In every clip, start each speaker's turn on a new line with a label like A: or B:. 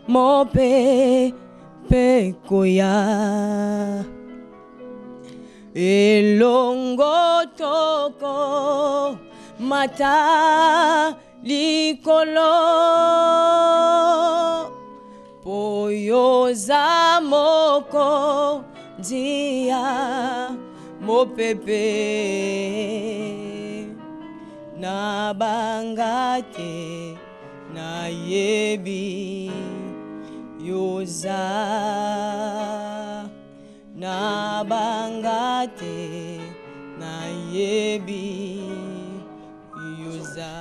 A: mope pekoya elongo toko mata likolo poyoza moko dia mopepe na bangate na yebi yoza na bangate na yebi.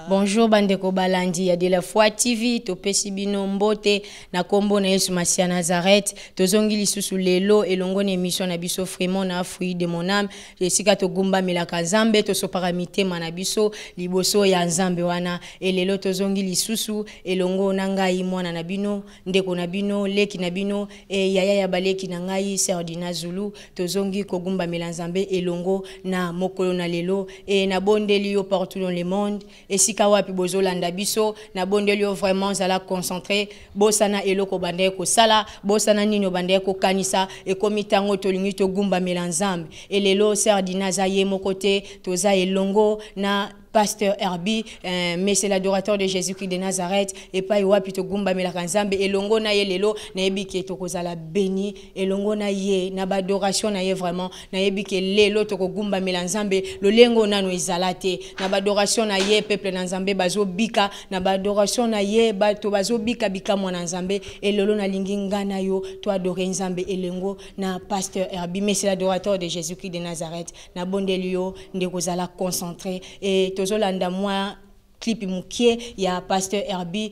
B: Bonjour Bandeko Balandi ya de la Foi TV topesi bino mbote na kombo na Yesu Masia Nazareth tozongi lisusu lelo elongo na émission na biso Vraiment na fruit de mon âme esika togumba milaka Nzambe tosopaka mitema na biso liboso ya Nzambe wana elelo tozongi lisusu elongo na ngai mwana na bino ndeko na bino leki na bino yaya ya baleki na ngai Serdina Zulu tozongi kogumba mila Nzambe elongo na mokolo na lelo na bondeli yo partout dans le monde esika wapi bozolanda biso na bondeli yo vraiment zala concentré bosana eloko bande ko sala bosana nino bande ko kanisa ekomitango tolingi to gumba mela Nzambe elelo Serdina za ye mokote toza elongo na Pasteur Herbie, mais c'est l'adorateur de Jésus-Christ de Nazareth. Et pas y wapi to gumba melaka Nzambe. Elongo na ye lelo na yebi ke to kozala béni. Elongo na ye na ba adoration na ye vraiment. Na yebi ke lelo to gumba mela Nzambe. Lo lengo nano ezalate. Na ba adoration na ye peuple na Nzambe bazo bika. Na ba adoration na ye bato bazo bika bika mwana Nzambe. Elelo na lingi ngana yo to adorer Nzambe elengo na Pasteur Herbie, mais c'est l'adorateur de Jésus-Christ de Nazareth. Na bondelio nde kozala concentré et tozolanda moi clip mukie ya Pasteur Herbie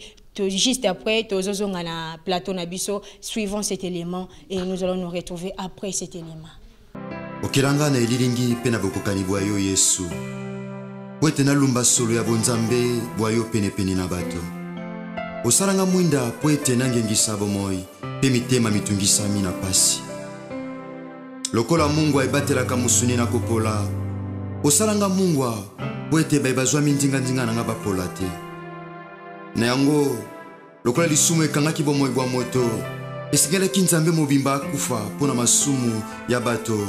B: juste après tozozonga na plateau na biso suivant cet élément et nous allons nous retrouver après cet élément.
C: Okiranga na elilingi pena bokokani bwayo Yesu wete na lumba solo ya bonzambe bwayo pene pene na bato osalanga mwinda poete nangengisa bomoi pe mitema mitungisa mina pasi lokola Mungu aibatelaka musuni na kopola osalanga Mungu poete baibazwa mindinga ndinga na ngaba polate na yango lokola lisumu ekangaki bomoi bwa moto esingela kinzambe mobimba kufa pona masumu ya bato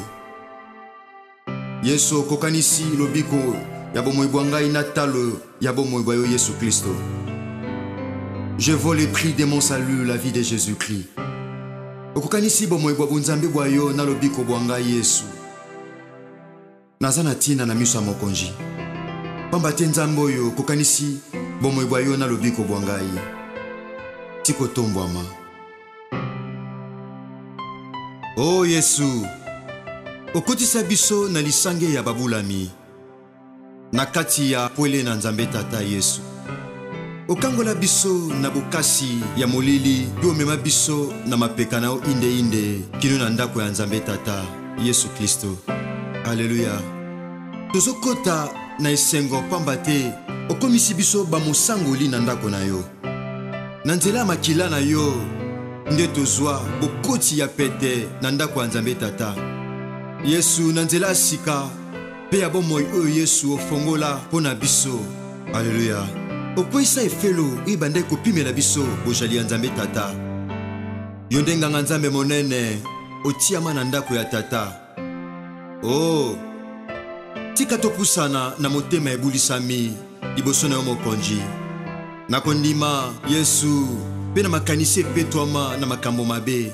C: Yesu kokanisi lobiko ya bomoi bwa ngai na talo ya bomoi bwa yo Yesu Kristo. Je vaux le prix de mon salut, la vie de Jésus-Christ. Okokanisi bomoi bwa bunzambe bwa yo na lobiko bwa ngai Yesu. Nazana tina na miso mokonji. Pamba te Nzambe oyo kokanisi bomoi bwa yo na lobiko bwa ngai. Tiko tombwama. Oh Yesu, okotisa biso na lisange ya babulami. Na kati ya pwele na Nzambe tata Yesu. Okangola biso na bokasi ya molili yo mema biso na mapeka na inde inde kino na ndako ya Nzambe tata Yesu Kristo. Alléluia. Tozokota na esengo pamba te okomisi biso ba mosangoli na ndako na yo. Na nzela makila na yo nde tozwa bokoti ya pete na ndako ya Nzambe tata. Yesu na nzela sika pe ya bomoi oyo Yesu ofongola pona biso. Alléluia. Okwisa efelo ibande kopimela biso bojali ya Nzambe tata. Yondenganga Nzambe monene otiama na ndako ya tata. Oh, tika topusana na motema ebulisami liboso na yo mokonji. Nakondima Yesu pe na makanisi epetwama na makambo mabe.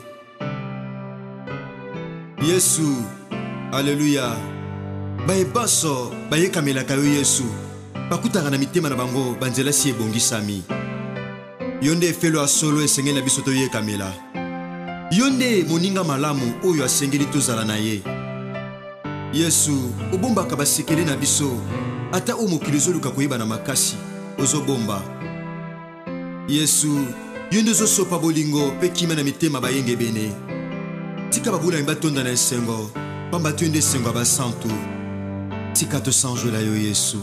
C: Yesu, Alléluia. Baebaso bayekamelaka yo Yesu bakutaka na mitema na bango banzela si ebongisami. Yonde efelo asolo esengeli na biso toyekamela. Yonde moninga malamu oyo asengeli tozala na ye. Yesu obombaka basekele na biso ata o mokili ozoluka koyeba na makasi ozobomba. Yesu yonde ozosopa bolingo pe kima na mitema bayenge bene. Tika babula batonda na esengo pamba te yonde esengo basantu. Tika tosanjela yo Yesu.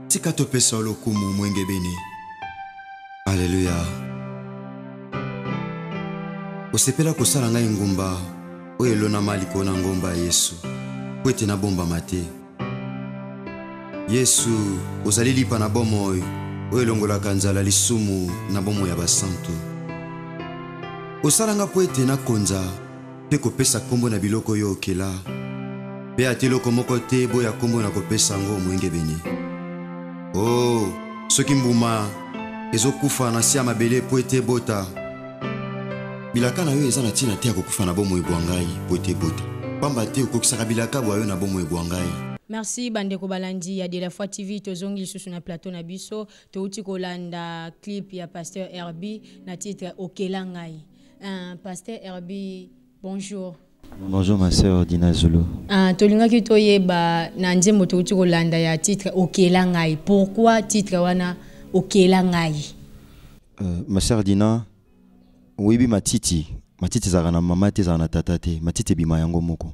C: Tika topesa lokumu mwenge bene. Alléluia. Osepela kosala ngai ngumba oyo elona maliko na ngomba Yesu po ete na bomba mate. Yesu ozali lipa na bomoi oyo elongolaka nzala lisumu na bomoi ya basantu. Osalanga po ete nakonza mpe kopesa kombo na biloko oyo okela, mpe ata eloko moko te boya kombo na kopesa yango moyengebeni. Oh, soki mbuma ezokufa na se ya mabele po ete ebota, bilaka na yo eza na ntina te ya kokufa na bomoi bwa ngai po ete ebota, pamba te okokisaka bilaka bwa yo na bomoi bwa ngai.
B: Merci bandeko balandi ya De La Foi TV tozongi lisusu na plateau na biso touti kolanda clip ya Pasteur Herbie na titre Okela ngai. Pasteur Herbie, bonjour.
D: Bonjour ma sœur Dina Zulu.
B: Tolingaki toyeba na nzembo touti kolanda ya titre Okela ngai. Pourquoi titre wana Okela ngai?
D: Ma sœur Dina, oui matiti zaka na mama te zaka na tata te, matiti bima yango moko.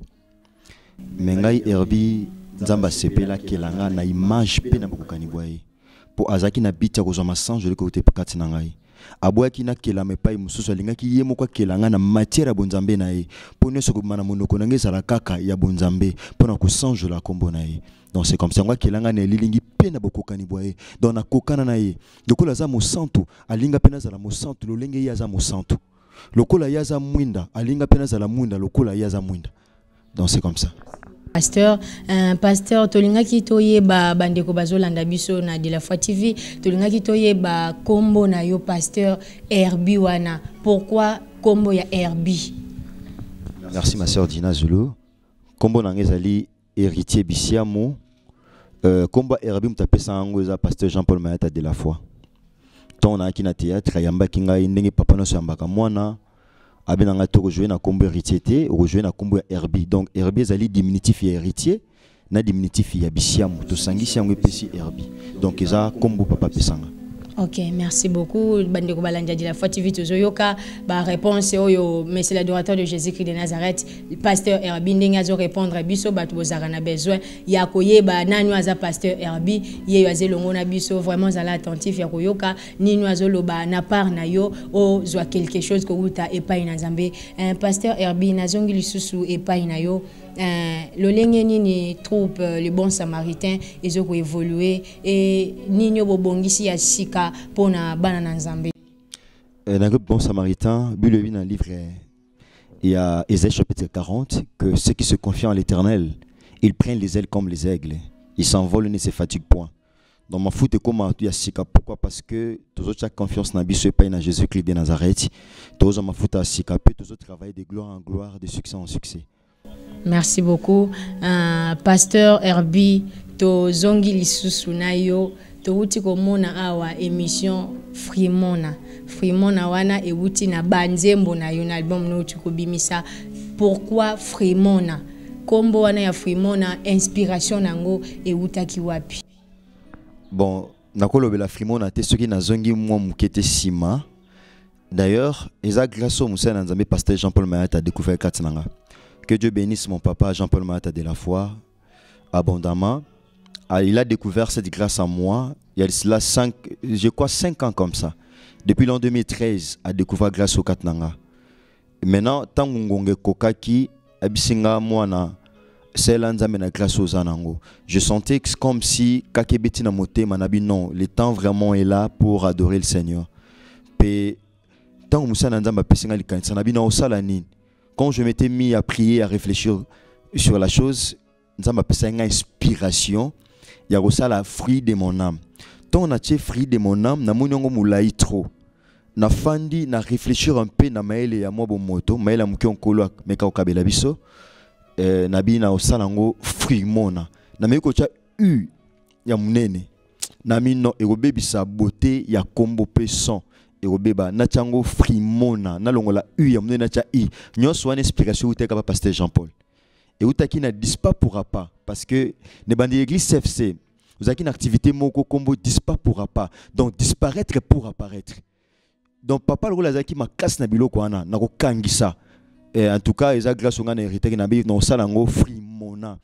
D: Mengai Herbie Nzamba sepela kelanga na image pe na bokani boye. Po azaki na bita ko zoma sanjo le côté pakati na ngai. Aboaki na kelame pai mususu alingaki ye moko kelanga na matière ya bonzambe na ye. Po ne soko mana monoko na ngeza kaka ya bonzambe po na ko sanjo la kombo na ye. Donc c'est comme ça ngwa kelanga na lilingi pe na bokani boye. Donc na kokana na ye. Lokola za mo santo alinga pe na za la mo santo lolenge ya za mo santo. Lokola ya za mwinda alinga pe na za la mwinda lokola ya za mwinda. Donc c'est comme ça. Pasteur tolingaki toyeba bandeko bazolanda biso na De La Foi TV tolingaki toyeba kombo na yo Pasteur Herbie wana. Pourquoi kombo ya Herbie? Merci ma sœur Dina Zulu. Kombo na ngezali héritier bisiamo. Kombo Herbie mtapesa yango eza Pasteur Jean-Paul Mayata De La Foi. Ton na kina théâtre yamba kinga ndenge papa no sambaka mwana. Abenanga to jouer na kombo héritier te, jouer na kombo Herbie. Donc Herbie ezali diminutif ya héritier, na diminutif ya bisiamu. To sangisi yango epesi Herbie. Donc eza kombo papa pesanga.
B: Ok, merci beaucoup. Bandeko balanja De La Foi TV tozoyoka ba réponse oyo monsieur l'adorateur de Jésus-Christ de Nazareth, Pasteur Herbie ndenge azo répondre biso batu bozaka na besoin ya koyeba nani aza Pasteur Herbie, ye yaze longo na biso vraiment zala attentif ya koyoka nini azo loba na part na yo o zwa quelque chose ko uta epai na Nzambe. Pasteur Herbie nazongi lisusu epai na yo. Lolenge nini troupe le bon samaritain ezoko évoluer et nini bobongisi ya sika pona bana na Nzambe.
D: Dans le bon samaritain, Bible dans le livre il y a Ésaïe chapitre 40 que ceux qui se confient en l'Éternel, ils prennent les ailes comme les aigles, ils s'envolent et ne se fatiguent point. Dans ma foute comme tu as sika, pourquoi? Parce que tous autres confiance na biso et na Jésus-Christ de Nazareth, tous ma foute à sika, tous autres travaillent de gloire en gloire, de succès en succès.
B: Merci beaucoup. Pasteur Herbie, to zongi lisusu na yo, to uti komona awa émission Frimona. Frimona wana e uti na banzembo na yo na album no uti kobimisa. Pourquoi Frimona? Kombo wana ya Frimona, inspiration nango e utaki wapi?
D: Bon, nakolobela Frimona te soki na zongi mwa mukete sima. D'ailleurs, eza grâce au Moussa Nzambe Pasteur Jean-Paul Mayata a découvert Katinanga. Que Dieu bénisse mon papa Jean-Paul Mayata De La Foi abondamment. Il a découvert cette grâce à moi. Il y a cela 5 ans comme ça. Depuis l'an 2013, a découvert grâce au Katnanga. Maintenant, tant que kokaki abisinga mwana selanza mena grâce aux anango. Je sentais que comme si kakebeti na moté manabi non, le temps vraiment est là pour adorer le Seigneur. Pe tant musa nzamba pesinga likanisa nabi na osala nini. Quand je m'étais mis à prier, à réfléchir sur la chose, ça m'a fait une inspiration. Il y a aussi la fruit de mon âme. Tant on a été fruit de mon âme, na mouniongo moulai trop. Na fandi na réfléchir un peu na maele ya moi bon moto, maele amuki onkolo meka okabela biso. Nabi na osalango fruit mona. Na meko cha ya munene. Na mino ekobebisa beauté ya kombo pe son. Erobeba na chango frimona na longola ya mne na cha nyonso wana inspiration uteka pa Pasteur Jean-Paul et utaki na dispa pourra pas parce que ne bandi église CFC vous avez une activité moko kombo dispa pourra pas donc disparaître pour apparaître donc papa le rôle zaki makas na biloko wana na ko kangisa et en tout cas eza grâce ngana hérité na bi no salango frimona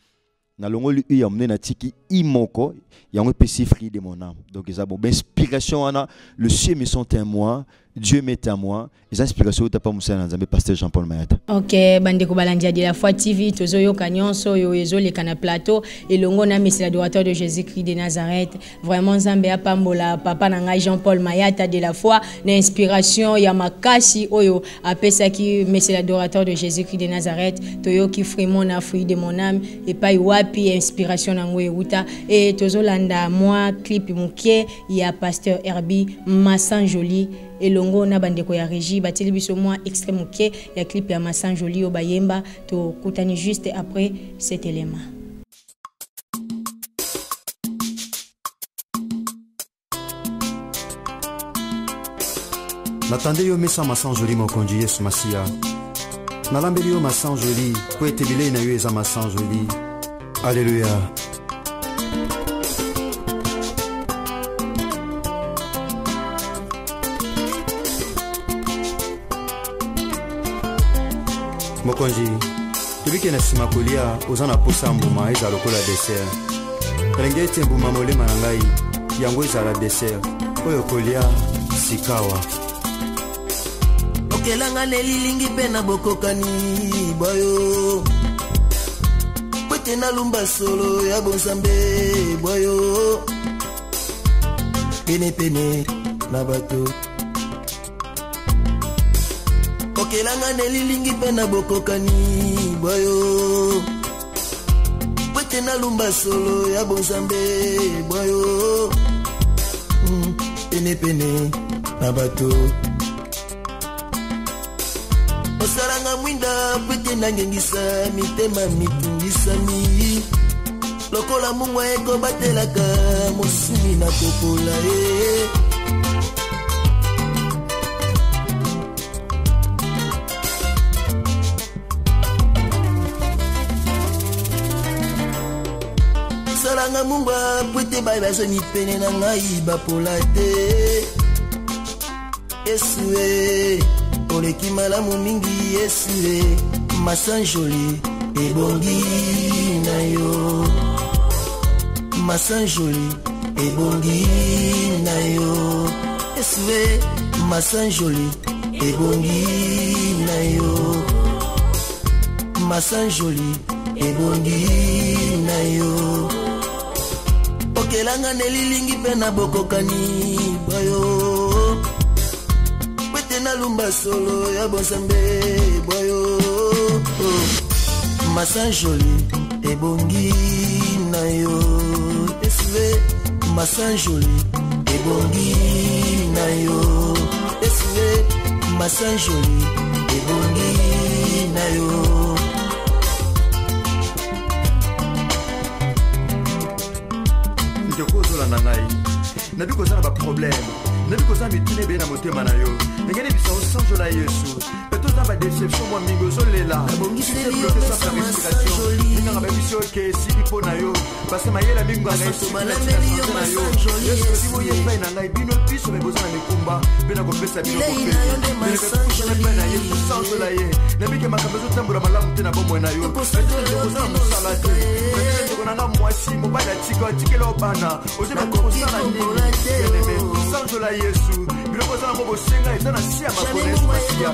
D: na longoli ya mne na tiki imoko yango pesi fruit de mon âme donc eza bon inspiration ana le ciel me sont témoin Dieu met à moi. Les inspirations où t'as pas moussé dans pasteur Jean-Paul Mayata.
B: Ok, bande ko balandia de la foi TV, tozo yo kanyonso yo ezo le kana plateau et longo na mesi l'adorateur de Jésus-Christ de Nazareth. Vraiment Zambe apambola papa nanga Jean-Paul Mayata de la foi na inspiration ya makasi oyo apesa ki mesi l'adorateur de Jésus-Christ de Nazareth. Toyo ki vraiment na fruit de mon âme et pas wapi inspiration nango euta et tozo landa moi clip mukie ya pasteur Herbie Massan Joli et longo na bandeko ya régie bateli biso moi extrême mukie ya clip ya Massan Joli au Bayemba to kutani juste après cet élément.
C: Natande yo mesa Massan Joli mokonzi Yesu Masia. Nalambeli yo Massan Joli po etebile na yo eza Massan Joli. Alléluia. Mokonzi, tobike na sima kolia ozana posa mbuma eza lokola dessert. Renge ete mbuma molema na ngai yango ezala dessert oyo kolia sikawa.
E: Okelanga nelilingi pe na bokokani boyo. Kwete na lumba solo ya bonsambe boyo. Pene pene na bato. Okelanga nelilingi pe na bokokani boyo. Kwete na lumba solo ya bonsambe boyo. Pene pene na bato. Osaranga mwinda kwete na ngengisa mitema mitungisa mi. Lokola mungwa eko batelaka mosumi na kopola Salanga mungwa kwete bai bazoni pene na ngai bapola te. Esue oleki malamu mingi Yesu Massan Joli ebongi na yo. Massan Joli ebongi na yo. Yesu Massan Joli ebongi na yo. Massan Joli ebongi na yo. Okelanga nelilingi pe na bokokani boyo. Na lumba solo ya bonsambe boyo. Massan Joli ebongi na yo. Esve Massan Joli ebongi na yo. Esve Massan Joli ebongi na yo.
C: Ndeko zola na ngai nabi kozala ba problème. Nabi kozala mitune be na motema na yo. Ngene bisa osanjo la Yesu. Peto za ba déception moi mingo zolela.
E: Bongisi bloqué sa respiration.
C: Ninga ba mission ke si ipo na yo. Parce que mayela mingo na Yesu. Yesu si mo yepa na ngai bino biso me bozana mikumba. Bena ko pesa bino ko pesa. Na Yesu sanjo la ye. Nabi ke makabezo tambura malamu tena bomwe na yo. Kozala musala te. Nanga mwasi mobala tiko tikelo bana. Oje ba kozala ni. Sanjo la Yesu. Biloko za mbo senga ezana sia makonesi masia.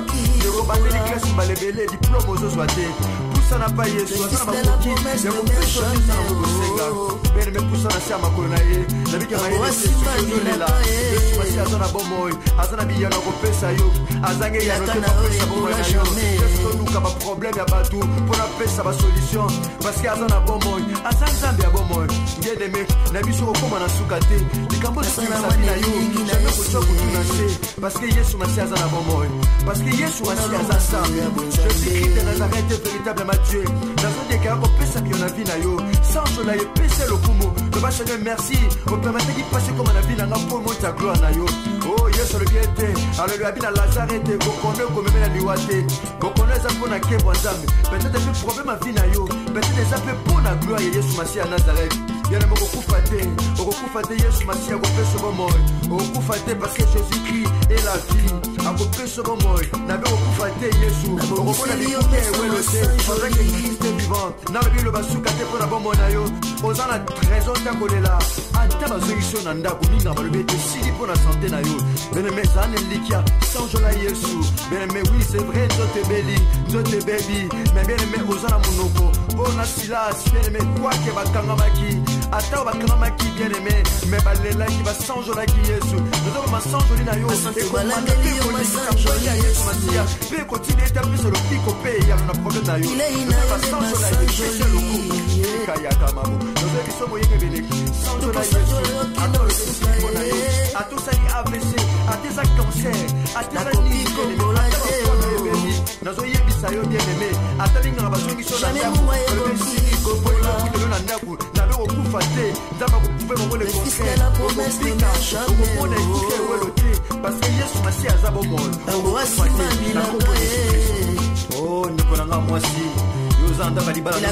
C: Yoko bandeli classe balebele diplôme ozozwa te. Pusa na pa Yesu azana makoki. Yoko peso na mbo senga. Bene me pusa na sia makona ye. Na bika ma Yesu yolela. Yesu masia azana bomoy. Azana biya na kopesa yo. Azange ya no te pesa bomoy na yo. Yesu nuka ba problème ya batu. Pona pesa ba solution. Parce que azana bomoy. Azana zambe ya bomoy. Ngede me na biso okoma na sukate. Likambo na na yo. Jamais ko choku parce que Yesu Masia azana bomoy. Parce que Yesu Masia azasa. Jésus-Christ de Nazareth véritablement Dieu. Dans un décart on peut s'habiller na vie na yo. Sans cela il peut le kumo. Le bas Seigneur merci. On permet qu'il passe comme na vie na pour moi ta gloire na yo. Oh Yesu le biete. Alléluia bina Lazareth ko kono ko memela liwate. Ko kono za pona ke bwazambe. Peut-être un problème à vie na yo. Peut-être ça peut pour la gloire Yesu Masia Nazareth. Bien na moko kufate. Oko kufate Yesu Masia ko pesa bomoy. Oko kufate parce que Jésus-Christ est la vie. peso bomoy na be okufa te Yesu okomona bikuke welo te pendant que Christ est vivant na be le basuka te pona bombo na yo ozana trésor ta kolela ata bazongiso na ndako minga balobi te sili pona santé na yo bene mezane likia sanjola Yesu bene me oui c'est vrai zote beli zote baby mais bien aimé ozana monoko pona Silas bien aimé quoi que bakanga maki ata bakanga maki bien aimé mais balela ki ba sanjola ki Yesu nous ma sanjoli na yo et komanda pe ko ni sanjoli ya Yesu masia pe continue taper sur le pico pe ya na problème na yo ba sanjola Yesu c'est le coup kaya kamamo nous qui sommes yeke beleki sanjola Yesu ata le siko na yo ata sali AVC ata sa cancer ata sa ni ko nazo yebisa yo bien aimé ata linga bazongi so na ndako siko pola kutelo na ndako na be okufa te nzamba ko pouver mo le conseil okopika okopona ikuke welo te parce que Yesu masi aza bomol oh ndeko na nga mwasi yozanda balibala na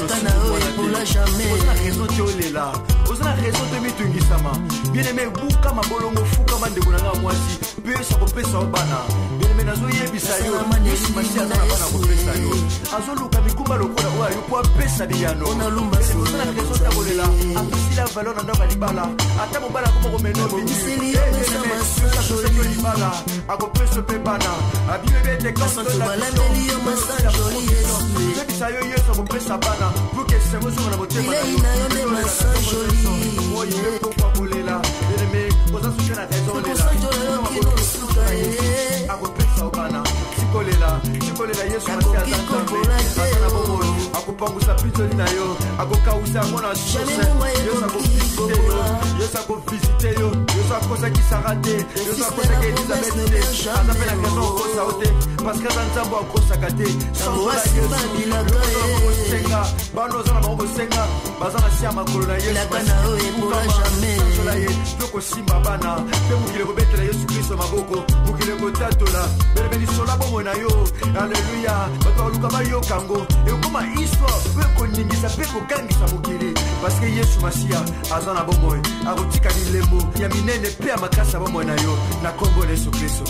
C: raison te olela ozana raison te mitungisama bien aimé buka mabolongo fuka mandeko na nga mwasi pesa kopesa obana bien aimé nazo yebisa yo Yesu masi aza na bana kopesa yo azoluka bikumba lokola oyo po apesa biyano ozana raison te olela apesi la valeur na ndako balibala ata mobala komoko meno biniseli yo libala akopesa pe bana abibe te kanto la yebisa yo Yesu akopesa bana pour que se mozo na motema na yo oye pourquoi kolela bien-aimé ozasoka na raison lela akopesa bana sikolela Yesu masi azana bomolo akopangusa pitoli na yo akokausa mwana sose Yesu akovisite yo Yesu akosakisaka te Yesu akosaka Elizabeth te aza pe na raison okosa o te parce que aza nzambo akosaka te sanzola Yesu senga bano oza na bango kosenga baza na si ya makolo na Yesu sanzola ye mpe kosimba bana mpe mokili kobetela Yesu Kristo maboko mokili kotatola belebelisola bomoi na yo alleluya bato baluka bayokango ekoma histoire mpe koningisa mpe kokangisa mokili parce que Yesu Masiya aza na bomoi akotika lilembo ya minene mpe ya makasi ya bomoi na yo na kombo na Yesu Kristo.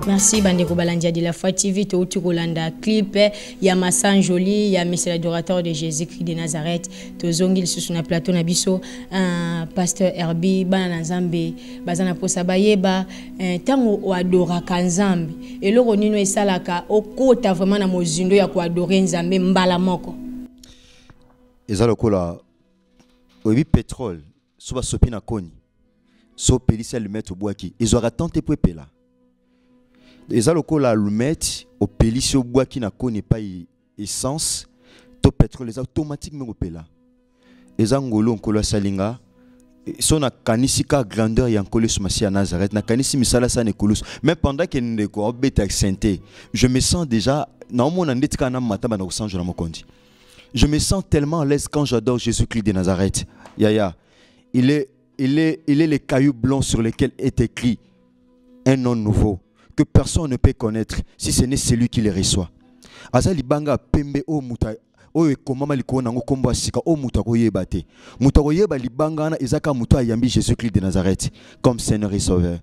B: Merci bandeko balandia de la foi TV to utukolanda clip ya Masanjoli ya Monsieur l'adorateur de Jésus-Christ de Nazareth to zongil susu na plateau na biso pasteur Herbie bana na Nzambe bazana posa bayeba tango o adora kanzambe eloko nino esalaka okota vraiment na mozindo ya ko adorer Nzambe mbala moko
D: ezalo kola obi pétrole soba sopi na koni so pelisa le mettre boaki ezora tante pepela ezalo la allumette au pelisi au bois qui na connaît pas essence to pétrole les automatiquement au pela ezangolo nkolo salinga sona kanisika grandeur ya nkolo sumasi à Nazareth na kanisi misala sa nekolus mais pendant que ne ko obeta santé je me sens déjà na mona ndetika na mataba na kusanjo na mokondi je me sens tellement à l'aise quand j'adore Jésus-Christ de Nazareth yaya il est les cailloux blancs sur lesquels est écrit un nom nouveau que personne ne peut connaître si ce n'est celui qui les reçoit. Azali banga pembe o muta o ekomama likona ngo kombo asika o muta ko yeba te. Muta ko yeba libanga na ezaka muta ayambi Jésus-Christ de Nazareth comme Seigneur et Sauveur.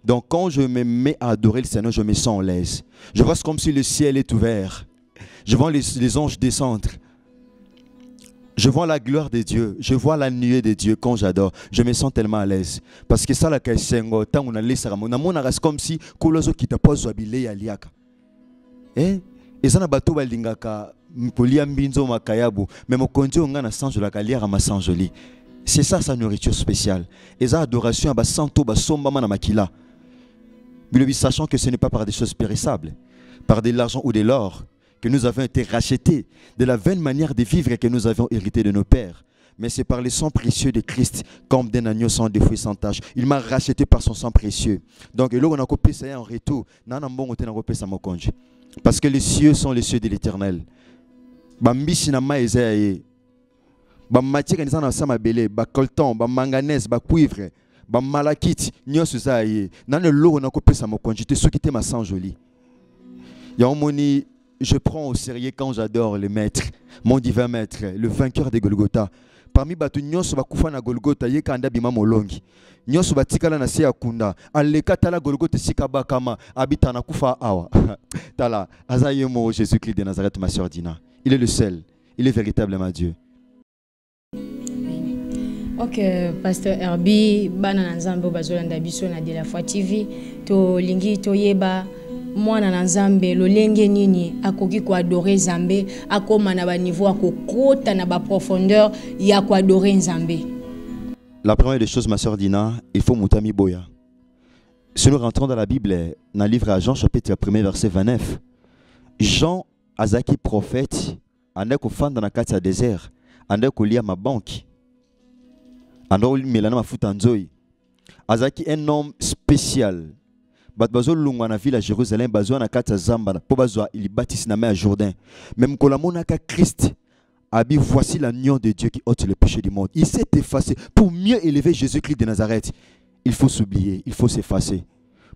D: Donc quand je me mets à adorer le Seigneur, je me sens en l'aise. Je vois comme si le ciel est ouvert. Je vois les anges descendre. Je vois la gloire de Dieu, je vois la nuée de Dieu quand j'adore. Je me sens tellement à l'aise. Parce que ça, la kaïsengo, tant on a laissé à mon amour, c'est comme si Kolozo qui t'a pas zoabilé à liaka. Et ça n'a pas tout balingaka, Mpoliam binzo makayabu, mais mon conduit on a sanjo la kalière à ma sanjoli. C'est ça sa nourriture spéciale. Et ça adoration à basanto basomba mana makila. Mais sachant que ce n'est pas par des choses périssables, par de l'argent ou de l'or que nous avons été rachetés, de la vaine manière de vivre que nous avons hérité de nos pères. Mais c'est par le sang précieux de Christ, comme d'un agneau sans défaut et sans tache. Il m'a racheté par son sang précieux. Donc, là, on a copié ça en retour. Parce que les cieux sont les cieux de l'Éternel. coltan, manganèse, cuivre, ba malakiti nyonso za ye na le loro na kopesa mokonzi te soki te ma sang joli ya omoni. Je prends au sérieux quand j'adore le maître, mon divin maître, le vainqueur de Golgotha. Parmi batu nyonso bakufa na Golgotha ye kanda bima molongi. Nyonso batikala na se akunda. Aleka tala Golgotha sika bakama habita na kufa awa. Tala azayemo Jésus-Christ de Nazareth ma sœur Dina. Il est le seul, il est véritablement Dieu.
B: Ok, Pasteur Herbie, bana nzambe bazolanda biso na de la foi TV, to lingi to yeba mwana na nzambe lolenge nini akoki ko adorer nzambe akoma na ba niveau akokota na ba profondeur ya ko adorer nzambe.
D: La première des choses ma sœur Dina, il faut mutami boya. Si nous rentrons dans la Bible, dans le livre à Jean chapitre 1 verset 29, Jean azaki prophète ande ko fanda na kati ya désert, ande ko lia ma banque. Ando melana mafuta nzoi. Azaki un homme spécial. Bazo lungwa na ville à Jérusalem, bazo na kati ya zamba, po bazo il baptise na mer à Jourdain. Même ko la monaka Christ. Abi, voici l'agneau de Dieu qui ôte le péché du monde. Il s'est effacé pour mieux élever Jésus-Christ de Nazareth. Il faut s'oublier, il faut s'effacer.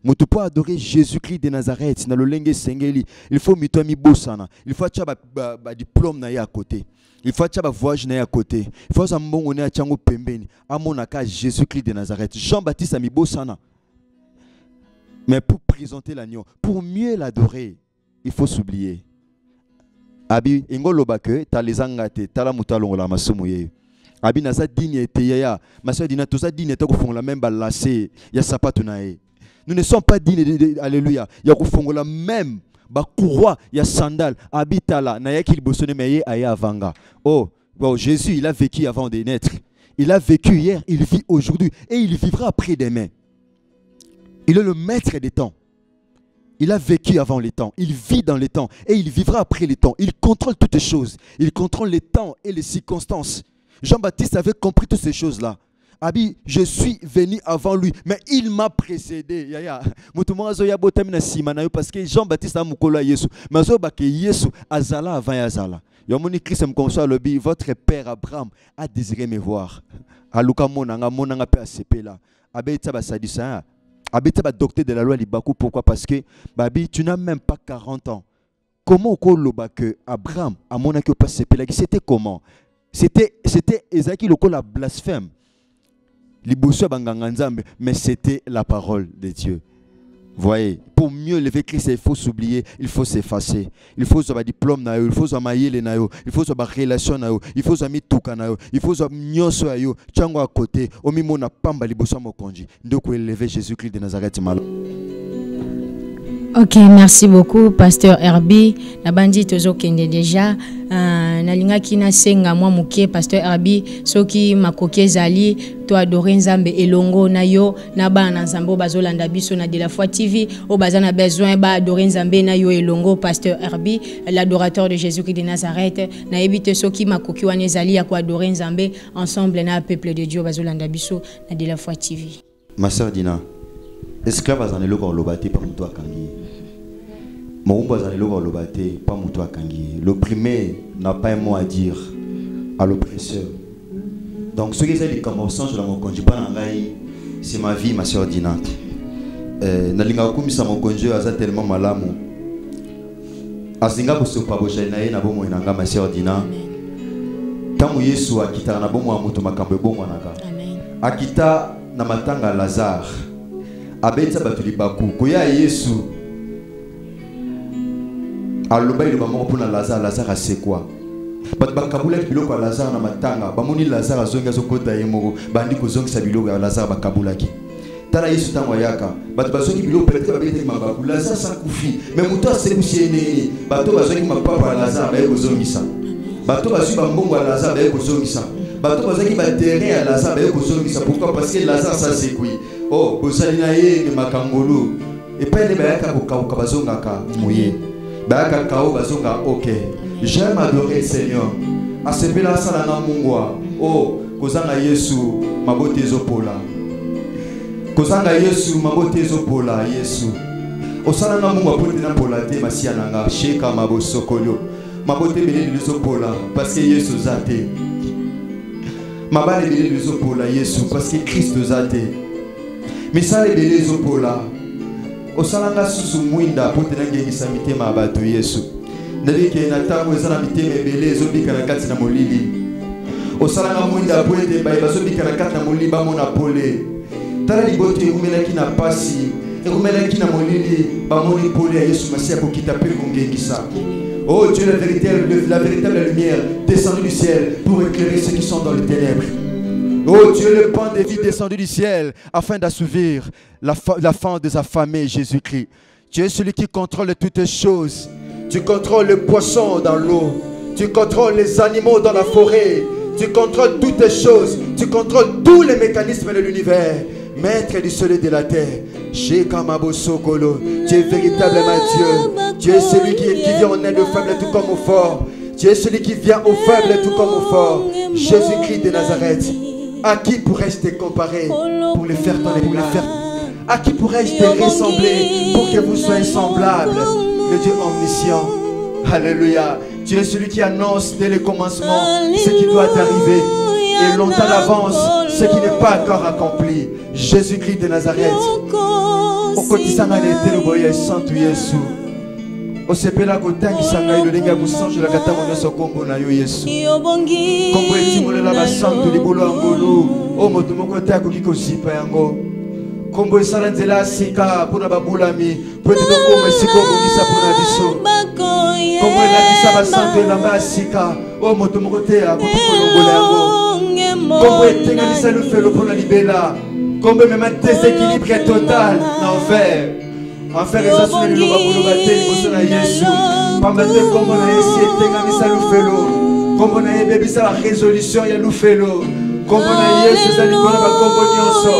D: Mutu po adorer Jésus-Christ de Nazareth, na lolenge sengeli. Il faut mitomi bosana. Il faut acha ba diplôme na ya à côté. Il faut acha ba voyage na ya à côté. Il faut sa mbongo na chango pembeni. Amonaka Jésus-Christ de Nazareth. Jean-Baptiste a mis bosana. Mais pour présenter l'agneau, pour mieux l'adorer, il faut s'oublier. Abi ingoloba ke talizanga te tala mutalongo la masumu ye. Abi naza dini ete ya maso dina to sa dini ete ko fongola même ba lase ya sapato na ye. Nous ne sommes pas dignes, alléluia. Ya ko fongola même ba courroie ya sandal abitala na ya qu'il bosone meye aya avanga. Oh, bon, Jésus il a vécu avant de naître. Il a vécu hier, il vit aujourd'hui et il vivra après-demain. Il est le maître des temps. Il a vécu avant les temps, il vit dans les temps et il vivra après les temps. Il contrôle toutes les choses. Il contrôle les temps et les circonstances. Jean-Baptiste avait compris toutes ces choses-là. Abi, je suis venu avant lui, mais il m'a précédé. Parce que Jean-Baptiste a mukolo Yesu. Mais Yesu azala avant Yazala. Yomoni Christ me console le votre père Abraham a désiré me voir. Aluka monanga monanga pe asepela. Abe taba sadisa. Habite ba docteur de la loi Libaku, pourquoi? Parce que babi tu n'as même pas 40 ans. Comment au koloba que Abraham a mon accueil pas sepelagi, c'était comment? C'était Ezaki le la blasphème. Liboso banganga nzambe, mais c'était la parole de Dieu. Voyez, pour mieux lever Christ, il faut s'oublier, il faut s'effacer. Il faut avoir diplôme na yo, il faut avoir mayele na yo, il faut avoir relation na yo, il faut avoir mituka na yo, il faut avoir nyoso na yo, chango à côté, omimo na pamba liboso mokonji. Ndoko élever Jésus-Christ de Nazareth malo.
B: Ok, merci beaucoup, Pasteur Herbie. Nabandi tozo kende déjà. Nalinga kina senga mwa muke, Pasteur Herbie. Soki makoke zali, to adorer nzambe elongo na yo, na ba na nzambe bazolanda biso na de la foi TV. O bazana besoin ba adorer nzambe na yo elongo, Pasteur Herbie, l'adorateur de Jésus-Christ de Nazareth. Na ebite soki makoki wane zali ya ko adorer nzambe ensemble na peuple de Dieu bazolanda biso na de la foi TV.
D: Ma sœur Dina, esclave azanelo ko lobate pa muto akangi. L'opprimé n'a pas un mot à dire à l'oppresseur. Donc, ce qui est dit comme je c'est ma vie, ma soeur Dina. Nalinga kumisa mon conjoint a tellement malamu. Azinga boso paboja na ye na bomo inanga ma soeur Dina. Tamu Yesu akita na bomo amuto makambo bomo naka. Akita na matanga Lazare. Abeta batuli baku koya Yesu. Aloba ile ba moko na Lazare, Lazare c'est quoi? Bat bakabula biloko ya Lazare na matanga, bamoni Lazare azonga zokota yemoko, bandi kozongisa biloko ya Lazare bakabulaki. Tala Yesu tango yaka, bat bazongi biloko peut-être babete mabaku, Lazare sa kufi, mais muto asekusiene, bato bazongi mapapa ya Lazare ba kozongisa. Bato bazongi bambongo ya Lazare ba kozongisa. Bato bazongi ba terrain ya Lazare ba kozongisa. Pourquoi? Parce que Lazare sa sekui. Oh, bosalina ye makangolo. Et pas ne bayaka ko bazongaka moye. Baka kao bazonga ok. J'aime adorer le Seigneur. Asepela salanga mungwa. Oh, kozanga Yesu mabote zopola. Kozanga Yesu mabote zopola Yesu. Osalanga mungwa pote na pola te masiananga sheka mabosokolo. Mabote bele zopola parce que Yesu zate. Mabale bele zopola Yesu parce que Christ zate. misala ebele ezopola osalanga susu mwinda po te nangengisa mitema ya bato Yesu ndalike na ntango eza na mitema ebele ezobika na kati na molili osalanga mwinda po ete baye bazobika na kati na molili bamona pole tala liboto ekumelaki na pasi ekumelaki na molili bamoni pole ya Yesu Masiya kokita mpe kongengisa. Oh Dieu, la véritable lumière descendue du ciel pour éclairer ceux qui sont dans les ténèbres. Oh Dieu, le pain de vie descendu du ciel afin d'assouvir la faim des affamés, Jésus-Christ. Tu es celui qui contrôle toutes choses. Tu contrôles les poissons dans l'eau. Tu contrôles les animaux dans la forêt. Tu contrôles toutes les choses. Tu contrôles tous les mécanismes de l'univers. Maître du soleil de la terre. Tu es véritablement Dieu. Tu es celui qui vient en aide aux faibles tout comme aux forts. Tu es celui qui vient aux faibles tout comme aux forts. Jésus-Christ de Nazareth. À qui pourrais-je te comparer pour les faire tourner, pour les faire... À qui pourrais-je te ressembler pour que vous soyez semblables? Le Dieu omniscient. Alléluia. Tu es celui qui annonce dès le commencement ce qui doit arriver. Et longtemps d'avance ce qui n'est pas encore accompli. Jésus-Christ de Nazareth. Au quotidien, le boye Santo Yesu. Au sepela kotangisa ngai lolinga busanjo la kata moneso kombo na yo Yesu. Kombo etimolela basantu libolo angolu. O moto moko te akoki kozipa yango. Kombo esala nzela sika pona babulami. Po ete kombo esika obongisa pona biso. Kombo elakisa basantu elamba sika. O moto moko te akoki kolongola yango. Kombo etenganisa lufelo pona libela. Kombo mema déséquilibre total na enfer. Enfer ezasuna liloba koloba te liboso na Yesu pamba te kombo na Yesu etengamisa lufelo kombo na ye ebebisa ba résolution ya lufelo kombo na Yesu ezali likolo bakombo nyonso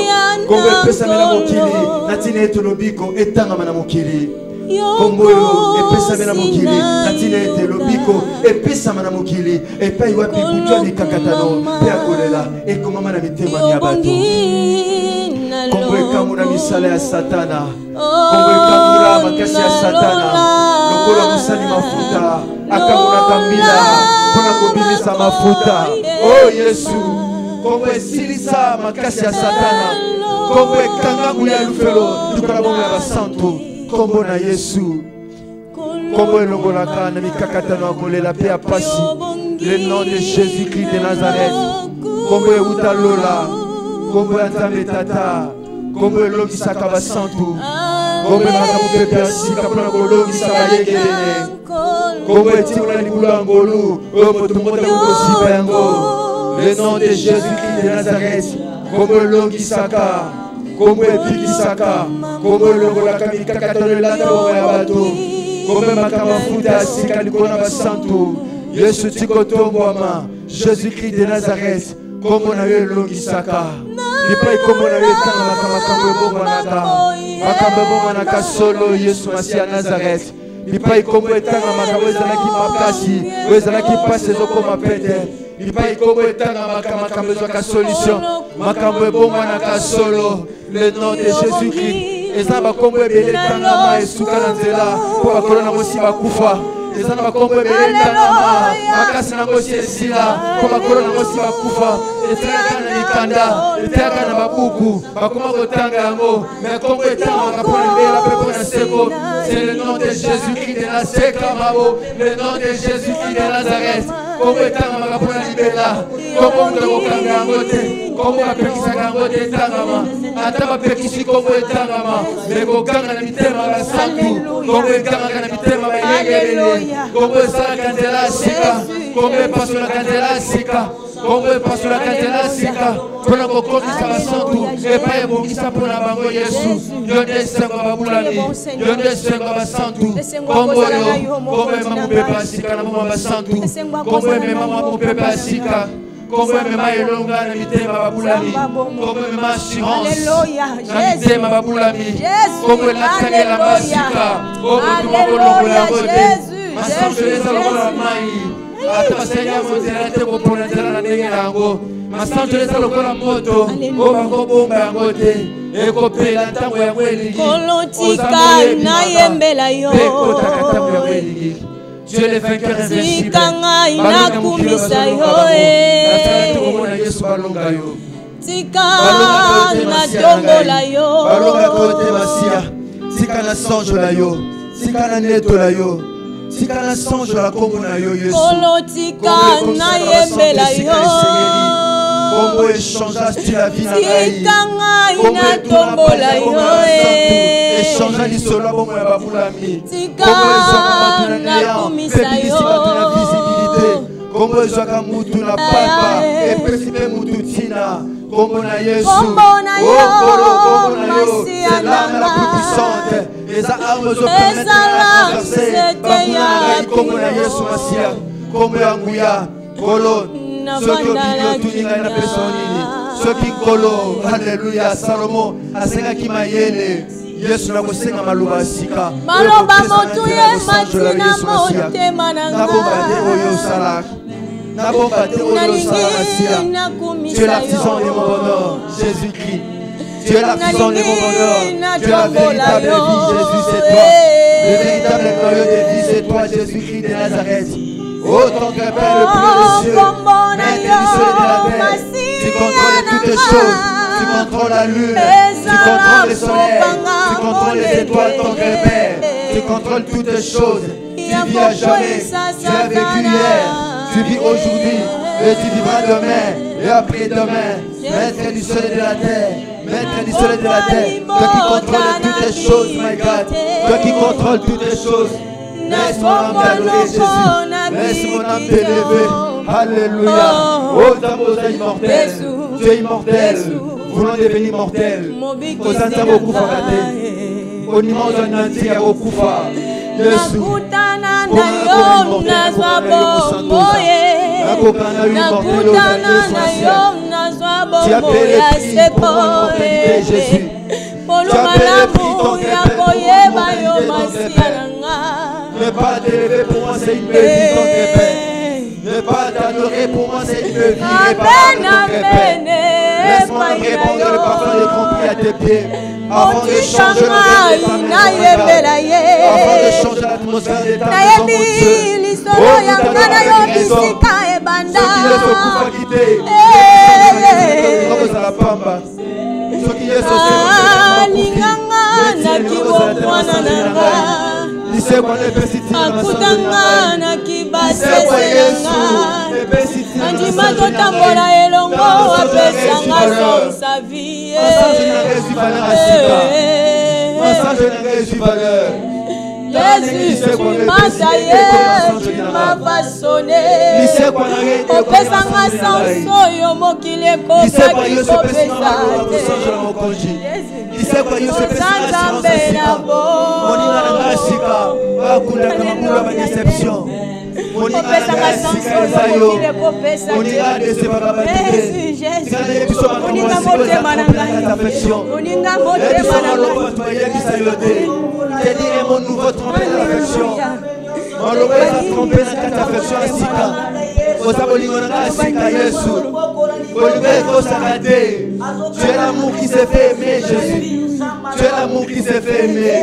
D: kombo epesamela mokili na ntina ete lobiko etangama na mokili kombo oyo epesamela mokili na ntina ete lobiko epesama na mokili epai wapi butu ya mikakatano mpe akolela ekomama na mitema ya bato kombo ekamuna misala ya Satana kombo ekamuna makasi ya Satana lokola musali mafuta akamuna kambila mpona kobimisa mafuta. Oh Yesu, kombo esilisa makasi ya Satana kombo ekangamu ya lufelo lokola bongo ya basantu kombo na Yesu kombo elongolaka na mikakatano akolela mpe ya pasi. Le nom de Jésus-Christ de Nazareth kombo euta lola kombo ya Nzambe Tata kombo elongisaka basantu kombo emaka mopepe ya sika mpona kolongisa bayegelene kombo etimola libulu ya ngolu oyo moto moko takokozipa yango. Le nom de Jésus-Christ de Nazareth kombo elongisaka kombo ebikisaka kombo elongolaka mikakatano elata bongo ya bato kombo emaka mafuta ya sika likolo na basantu. Yesu tikotombwama Jésus-Christ de Nazareth kombo na yo elongisaka lipai kombo na yo etangaka makambo ebongwanaka makambo ebongwanaka solo Yesu Masiya Nazareth lipai kombo etanga makambo ezalaki makasi oyo ezalaki mpasi ezokoma pete lipai kombo etanga makambo ezwaka solution makambo ebongwanaka solo. Le nom de Jésus-Christ eza bakombo ebele etangama esuka na nzela mpo bakolo nango si bakufa eza na bakombo ebele etangama makasi nango si esila mpo bakolo nango si bakufa etalaka na mikanda etalaka na babuku bakoma kotanga yango me kombo etangamaka mpo na libela mpe mpo na seko. C'est le nom de Jésus-Christ de la Sekamabo, le nom de Jésus-Christ de Nazareth. Kombo etangamaka mpo na libela kombo mutu akokanga yango te kombo bapekisaka yango te etangama ata bapekisi kombo etangama me kokanga na mitema basantu kombo ekangaka na mitema bayegelele kombo esalaka nzela ya sika kombo epasolaka nzela ya sika kombo epasolaka nzela ya sika mpona kokokisa basantu epai ebongisa mpona bango Yesu. Yo nde esengo babulami yo nde esengo basantu kombo oyo kombo emema mopepe ya sika na bomba basantu kombo emema mopepe ya sika kombo emema elonga na mitema babulami kombo emema assurance na mitema babulami kombo elakisaka elamba sika omotu mokolongola yango te masango eza lokola mai ata basali ya monzela te kopona nzela na ndenge na yango masango eza lokola moto oyo bakobomba yango te ekopela ntango yango elingi
A: kolotika nayembela yo
D: ekotaka ntango yango elingi. Dieu le vainqueur invincible.
A: Sikanga inakumisa yo
D: Yesu balonga yo.
A: tika na tombola yo
D: balonga kote masia tika na sonjola yo tika na netola yo tika na sonjola kombo na yo Yesu
A: kolo tika na yembela yo
D: kombo échangea style la vie na ngai
A: tika ngai na tombola yo
D: échangea lisolo bombo ya babulami
A: tika na kumisa yo
D: kombo ezwaka mutu na papa epesi mpe mutu ntina kombo na Yesu
A: kombo na yo
D: c'est l'arme la plus puissante eza arme ozopermettre kombo na Yesu masia kombo ya nguya kolo soki obili otuni ngai na peso nini soki nkolo halleluya Salomo asengaki mayele Yesu na kosenga maloba sika
A: maloba motu ye matina motema na nga
D: tu es l'artisan de mon bonheur, Jésus-Christ. Tu es l'artisan de mon bonheur. Tu es la véritable vie, Jésus, c'est toi. Le véritable noyau de vie, c'est toi, Jésus-Christ de Nazareth. Oh, ton Père le plus des cieux, Maître du ciel et de la terre. Tu contrôles toutes les choses. Tu contrôles la lune. Tu contrôles le soleil. Tu contrôles les étoiles, ton Père. Tu contrôles toutes les choses. Tu vis à jamais. Tu as vécu hier. Tu vis aujourd'hui. Et tu vivras demain et après-demain. Maître du ciel et de la terre. Maître du ciel et de la terre. Toi qui contrôles toutes les choses, my God. Toi qui contrôles toutes les choses. Laisse mon âme t'adorer, Jésus. Laisse mon âme t'élever. Alléluia. Oh, Tabosa immortel. Tu es immortel. Voulons devenir mortel. Aux Antamo Koufakate. Au niveau d'un antique à Okufa. Jésus.
A: nakutana na yo nazwa bombo ye nakutana na yo nazwa bombo ya sepo polo malamu ya koyeba yo masia na nga
D: ne pas t'élever pour moi c'est une belle vie ton Père ne pas t'adorer pour moi c'est une belle vie laisse-moi répondre le parfum des compris à tes pieds avant de changer le avant de changer l'atmosphère de ta maison, mon Dieu. Oh, nous t'adorons avec raison. Ceux qui laissent au coup à quitter. Ceux qui laissent au
A: Jésus, tu m'as taillé, tu m'as façonné. Opesanga sanso yo mokile kopaki kopesa Sanzambe na bo opesanga sanso yo mokile kopesa Jésus, oninga motema na ngai oninga motema na ngai
D: te dire mon nouveau trompé de l'affection. Mon lobe va tromper dans cette affection à Sika. Osa bolingo na Sika Yesu. Bolibé kosakate. Tu es l'amour qui s'est fait aimer, Jésus. Tu es l'amour qui s'est fait aimer.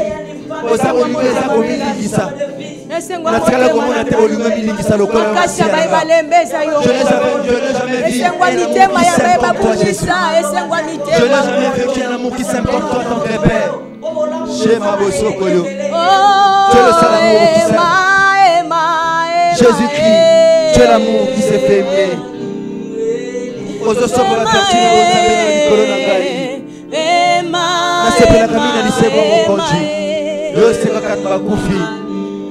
D: Osa bolingo eza komilingisa. Natikala komona te bolingo milingisa lokola ya Masia. Je n'ai jamais vu un amour qui s'aime comme toi, Jésus. Je n'ai jamais vécu un amour qui s'aime comme toi, ton Père. Shema Bosokolo. Tu es le seul amour qui s'aime. Jésus-Christ, tu es l'amour qui s'est fait aimer. Ozosobo la pertine, Ozabe na Nikolo Nangai. Nasepe na kamina lisebo mokonji. Yoseba katba kufi.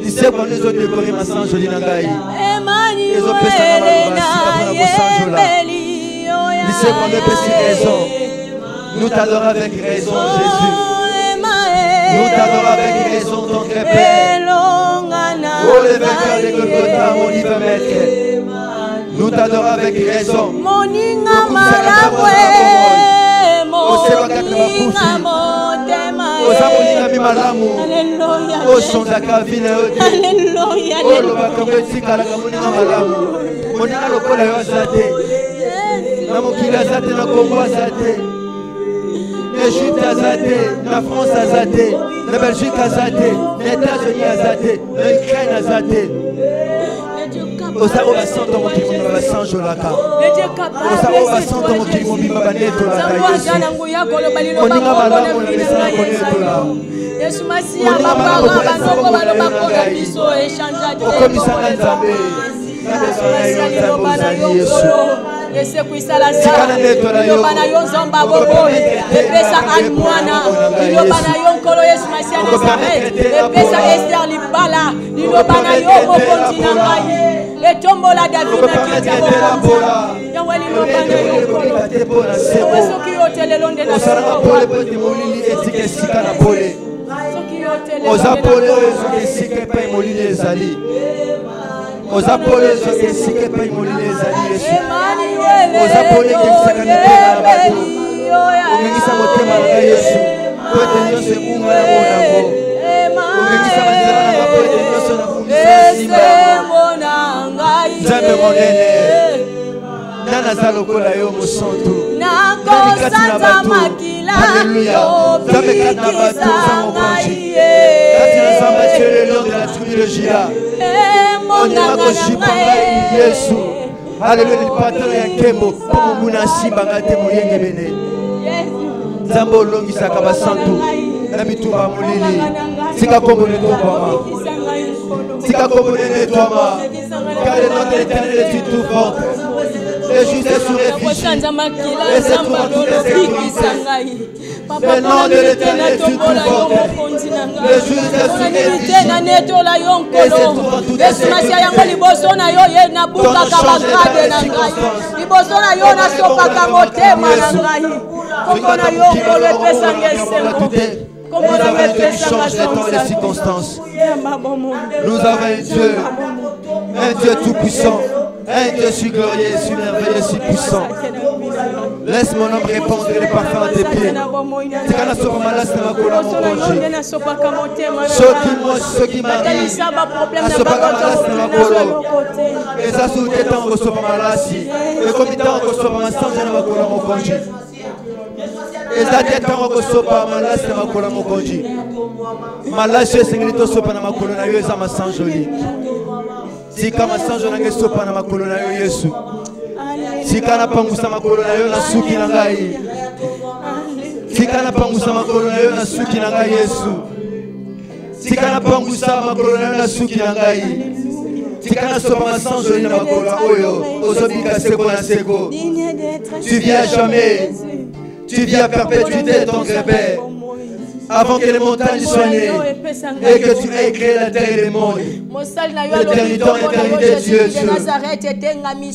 D: Lisebo nezo décoré ma sanjoli Nangai. Ezo pesa na malobasi après la bosanjola. Lisebo ne pesi raison. Nous t'adorons avec raison, Jésus. Nous t'adorons avec raison, ton Père. Oh, le vainqueur de Golgotha, mon divin maître. Nous t'adorons avec raison.
A: Moninga malabwe, moninga motema.
D: Ozamoninga mimalamu.
A: Alléluia.
D: Oh, sondaka vile odi.
A: Alléluia.
D: Oh, lobaka etikala moninga malamu. Moninga lokola yo azate. Na mokili azate na Kongo azate. L'Égypte a zaté, la France a zaté, la Belgique a zaté, les États-Unis a zaté, l'Ukraine a zaté. Osa oba santo mokili mobimba basanjolaka. Osa oba santo mokili mobimba banetolaka Yesu. Moninga malamu na mesana konetola.
B: Yesu Masia bapanga banoko balobako na biso échange de
D: okomisanga Nzambe na besona yo Nzambe ozali Yesu.
B: Laissez kuisa la sa. Liloba na yo nzomba bobo. Epesa anmwana. Liloba na yo nkolo Yesu Masia Nazareth. Epesa Esther libala. Liloba na yo mokonzi na ngai. Etombola David na kiti ya bokonzi. Yawe liloba na yo nkolo. Yawe soki yo telelonde na
D: osala pole pote molili etika esika na pole. Oza pole soki esika epai molili ezali. Oza pole soki esika epai molili ezali Yesu. Oza pole ekekisaka mitema na bato. Omengisa motema na ngai Yesu. Po ete nyonso ebunga na monango. Omengisa banzela na nga po ete nyonso nafungisa nsimba yango. Nzambe monene. Nani aza lokola yo mosantu. Nani kati na bato. Alléluia. Nzambe kati na bato oza mokonzi. Kati na Zamba tu es le lion de la tribu de Juda. Onima koshipa ngai Yesu. Alléluia lipatelo ya nkembo po monguna asimba ngai te moyenge bene. Nzambe olongisaka basantu na bitumba molili. Tika kombo netwama. Tika kombo netwama. Car le nom de l'Éternel est une tout forte. Le juste est sous réfugie. Et c'est tout en tout les le nom de l'Éternel est une tout forte. Le juste est sous réfugie. Et c'est tout en tout les nous avons un Dieu qui change les temps et les circonstances. Nous avons un Dieu tout-puissant, un Dieu si glorieux, si merveilleux, si puissant. Laisse mon âme répandre les parfums à tes pieds. C'est quand on se malade, c'est ma colère, mon congé. Ce qui m'arrive, à ce malade, c'est ma colère. Et ça, sous tes temps, on reçoit pas malade. Et comme il t'en reçoit pas ma santé, c'est ma colère, mon congé. Et ça, t'es temps, on reçoit pas malade, c'est ma colère, mon congé. Malade, c'est ce que tu reçois pas ma colère, c'est ma santé jolie. Si kama sanjo na ngeso pa na makolo na yo Yesu. Si kana pangusa makolo na yo na suki na ngai. Si kana pangusa makolo na yo na suki na ngai Yesu. Si kana pangusa makolo na yo na suki na ngai. Si kana sopa masanjo na makolo oyo ozobika seko na seko. Tu viens jamais. Tu viens perpétuer ton grébé. Avant que les montagnes soient nées et que tu aies créé la terre et les mondes. L'éternité en éternité, tu es Dieu.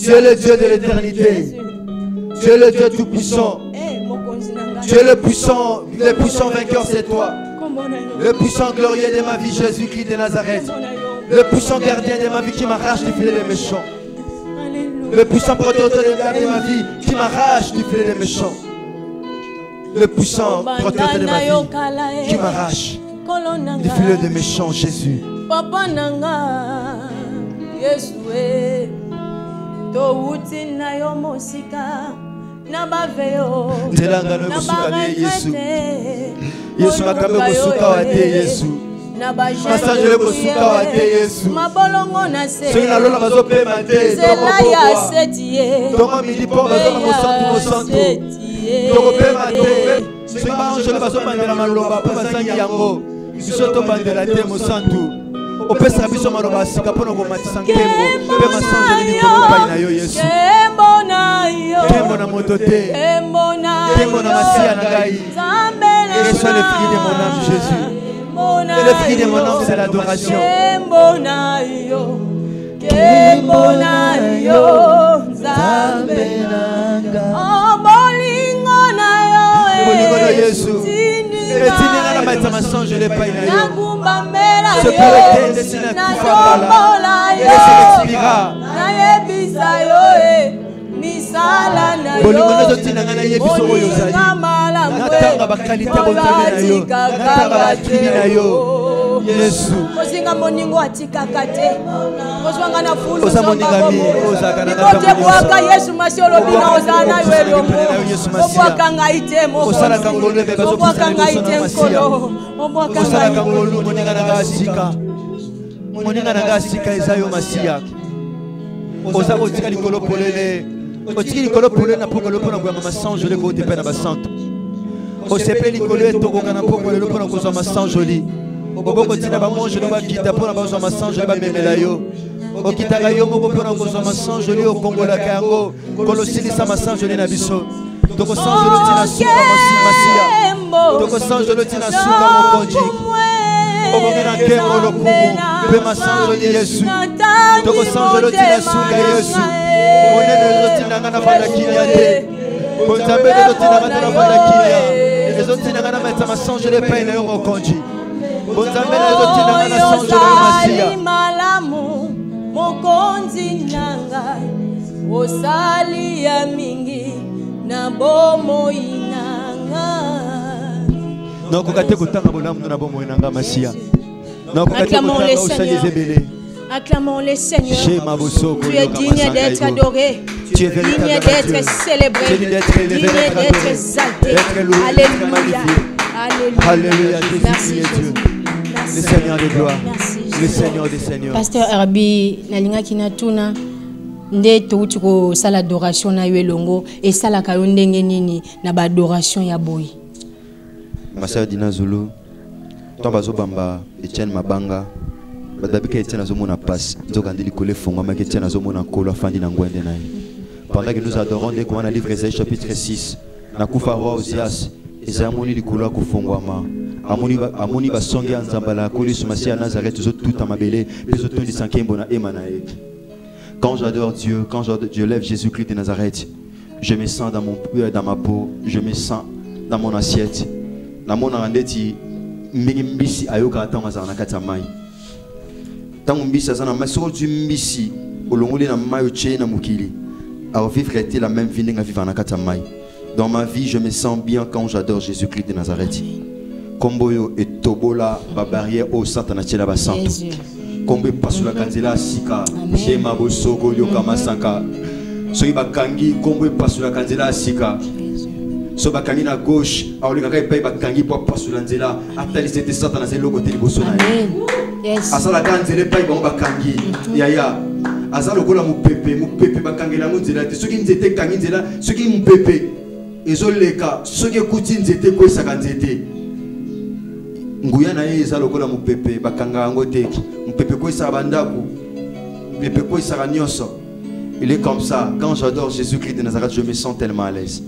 D: Tu es le Dieu de l'éternité. Tu es le Dieu tout-puissant. Tu es le puissant vainqueur, c'est toi. Le puissant glorieux de ma vie, Jésus-Christ de Nazareth. Le puissant gardien de ma vie qui m'arrache du filet des méchants. Le puissant protecteur de ma vie qui m'arrache du filet des méchants. Le puissant protecteur de ma vie qui m'arrache du filet des méchants, Jésus.
B: Papa nanga Yesue to uti na yo mosika na baveyo
D: telanga no musukali Yesu Yesu makambe musuka wa te Yesu masangele musuka wa te Yesu
B: mabolongo na se
D: soki na lola bazopema te
B: zela ya setie
D: tongo midi po bazoma mosantu tokopema te soki baangele bazobandela maloba mpo basangi yango biso tobandela te mosantu opesa biso maloba sika mpona komatisa nkembo mpe masangele likolo epai na yo Yesu nkembo na moto te nkembo na masiya na ngai reçois le fruit de mon âme Jésus et le fruit de mon âme c'est l'adoration bolingo na Yesu etinela na matisa masangele epai na yo ce correcteur dessine un coup fatala et s'expira bolingo nazotinanga nayebiso oyo ozali natanga bakalite bozali na yo natanga batribi na yo Yesu
B: ozinga moningo atikaka te kozwanga na fulu
D: oza moningami ozalaka na
B: nzambe Yesu masi olobi na ozala na yo elongo obwaka ngai te
D: osalaka ngolu ebe bazopusana biso na masiya osalaka ngolu moninga na ngai asika eza yo masiya oza otika likolo polele otiki likolo polele na pokolo pona kwa masanjo le côté pena basanto osepe likolo etokoka na pokolo pona kozwa masanjo li oboko tina ba monje no bakita pona bazwa masanjo ba memela yo okitaka yo moko pona kozwa masanjo li okongola kango kolosilisa masanjo li na biso toko sanjo lo tina suka masia toko sanjo lo tina suka mokonji omongena kembo lo kumu pe masanjo li Yesu toko sanjo lo tina suka Yesu monene lo tina ngana fala kinya te kontambe lo tina ngana fala kinya les autres tina ngana meta masanjo le pe na yo mokonji kontambe lo tina ngana sanjo le masia
A: malamu mokonzi nanga osali ya mingi na bomo inanga
D: noko kate kutanga bolamu na bomo inanga masia noko kate kutanga osali zebele.
B: Acclamons le Seigneur.
D: Tu
B: es digne d'être adoré, digne d'être célébré, digne d'être exalté. Alléluia. Alléluia. Merci Dieu.
D: Le Seigneur de gloire, le Seigneur des seigneurs.
B: Pasteur Herbie, nalinga kinatuna nde touti ko sala adoration na yo longo et sala ka ndenge nini na ba adoration ya boy.
D: Masaya Dina Zulu, Tombazo Bamba, Etienne Mabanga. Pendant que nous adorons, dès qu'on a livré Ésaïe chapitre 6, Nakufa Roi Osias, Ezamoni Likula Kufongwama, Amoni Basongi Anzambala, Kolis Masia Nazareth, tout à Mabele, les autres du Sankembona et Manae. Quand j'adore Dieu, quand je lève Jésus-Christ de Nazareth, je me sens dans ma peau, je me sens dans mon assiette. Dans mon arandeti, Mbisi Ayoka Tamazana Katamai. Tant mbisi azana masoro du mbisi olongoli na mayo tche na mukili a vivre la même vie nga vivre na kata mai. Dans ma vie je me sens bien quand j'adore Jésus-Christ de Nazareth. Komboyo et tobola ba barrière au satana tchela ba santo kombe pasula kanzela sika shema bosoko yoka masaka soki bakangi kombe pasula kanzela sika so bakangi na gauche aoleka kai pai bakangi po pasula nzela atali c'était satana zelo côté liboso na asala kanzele pai bango bakangi yaya azalo kola mupepe bakangela nzela te soki nzete kangi nzela soki mupepe ezoleka soki kuti nzete ko esaka nzete nguya na ye ezalo kola mupepe bakanga ngo te mupepe ko esaka bandako mupepe ko esaka nyonso. Il est comme ça. Quand j'adore Jésus-Christ de Nazareth, je me sens tellement à l'aise.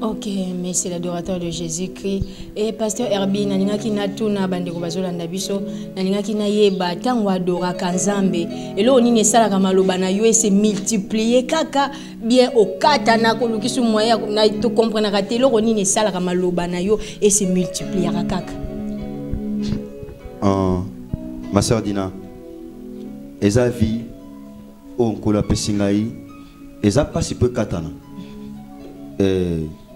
B: Ok, mais c'est l'adorateur de Jésus-Christ. Et pasteur Herbie, nalinga kina tuna bandeko bazolanda biso, nalinga kina yeba tango adora kanzambe. Et là on y sala kamaloba na yo et se multiplier kaka bien au kata na ko lukisu moya na to comprendre kate lo on y sala kamaloba na yo et se multiplier kaka.
D: Ma sœur Dina, eza vie on kola pesingai, eza pas si peu katana.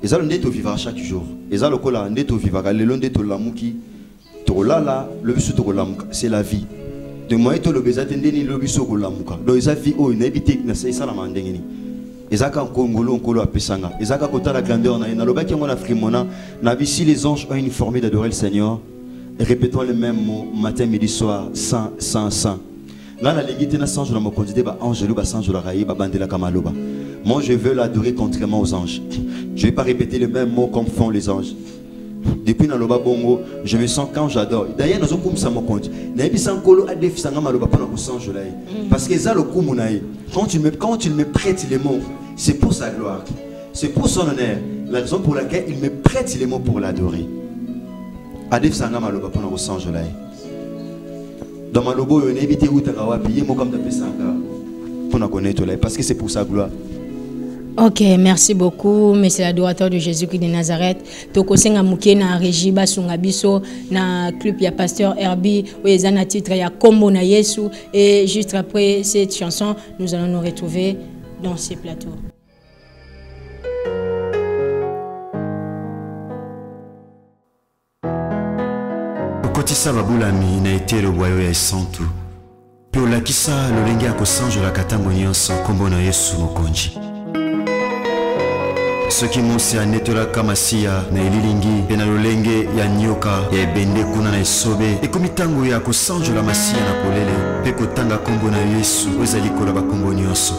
D: Eza le to vivre chaque jour. Eza le kola ndeto vivre le long to lamuki to lala le biso to lamuka, c'est la vie. De moi to le bezate ndeni le biso ko lamuka. Donc eza vie o inhabité na c'est ça la mandengeni. Eza ka ngolo nkolo apesanga. Eza ka kota la grandeur na lobaki ngona frimona na vie si les anges ont une formule d'adorer le Seigneur. Et répétons les mêmes mots matin, midi, soir, saint, saint, saint. Là, la légalité n'a sans je me conduis, angelo, sans je la raille, bandela kamaloba. Moi, je veux l'adorer contrairement aux anges. Je ne vais pas répéter les mêmes mots comme font les anges. Depuis Naloba Bongo, je me sens quand j'adore. D'ailleurs, nous sommes comme ça, mon compte. Parce que ça, le coup, quand il me prête les mots, c'est pour sa gloire. C'est pour son honneur. La raison pour laquelle il me prête les mots pour l'adorer. Adef Sangama Loba pour nos sangs là. Dans ma lobo, on évite où tu as payé mon comme de Pesanga pour nous connaître là parce que c'est pour sa gloire.
B: Ok, merci beaucoup, monsieur l'adorateur de Jésus-Christ de Nazareth. Toko senga muke na régie basunga biso na club ya pasteur Herbie où ils ont un titre ya Kombo na Yesu et juste après cette chanson, nous allons nous retrouver dans ces plateaux.
C: Kotisa babulami na été le boyo ya santu. Pe olakisa lolenge ya kosanjola katango nyonso kombo na Yesu mokonzi. soki mosi anetolaka masiya na elilingi mpe na lolenge ya nyoka ya ebende kuna na esobe ekomi ntango ya kosanjola masiya na polele mpe kotanga nkombo na Yesu oyo ezali likolo ya bakombo nyonso.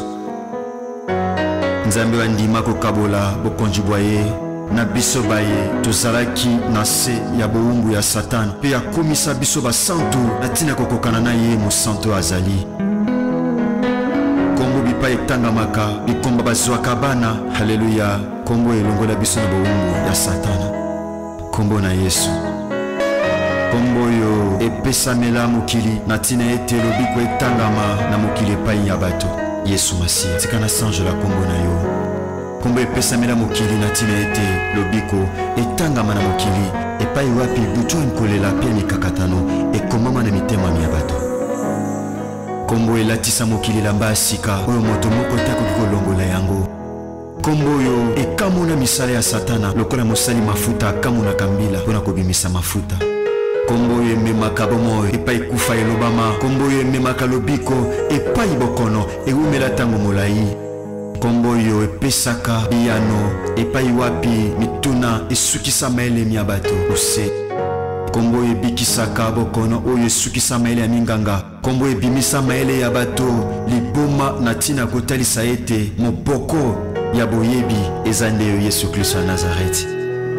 C: Nzambe andima kokabola bokonzi bwa ye na biso baye tozalaki na se ya bowumbu ya Satana mpe akomisa biso basantu na ntina kokokana na ye mosantu azali. Kombo bipa etangamaka bikomba bazwaka bana. Haleluya. Kombo elongola biso na bowumbu ya Satana. Kombo na Yesu. Kombo yo epesamela mokili na ntina ete lobiko etangama na mokili epai ya bato. Yesu Masiya tika na sanjola kombo na yo. Kombo epesamela mokili na ntina ete lobiko etangama na mokili epai wapi butu nkolela pe mikakatano ekomama na mitema ya bato. Kombo elatisa mokili lamba sika oyo moto moko takoki kolongola yango. Kombo yo ekamona misala ya Satana lokola mosali mafuta akamona kambila mpona kobimisa mafuta. Kombo yo ememaka bomoi epai kufa elobama. Kombo yo ememaka lobiko epai bokono ewumela ntango molai. Kombo yo epesaka biyano epai wapi mituna esukisa maelemi ya bato ose. Kombo ebikisaka bokono oyo esukisa maele ya minganga. Kombo ebimisa maele ya bato liboma na ntina kotalisa ete moboko ya boyebi eza nde yo Yesu Kristo ya Nazareti.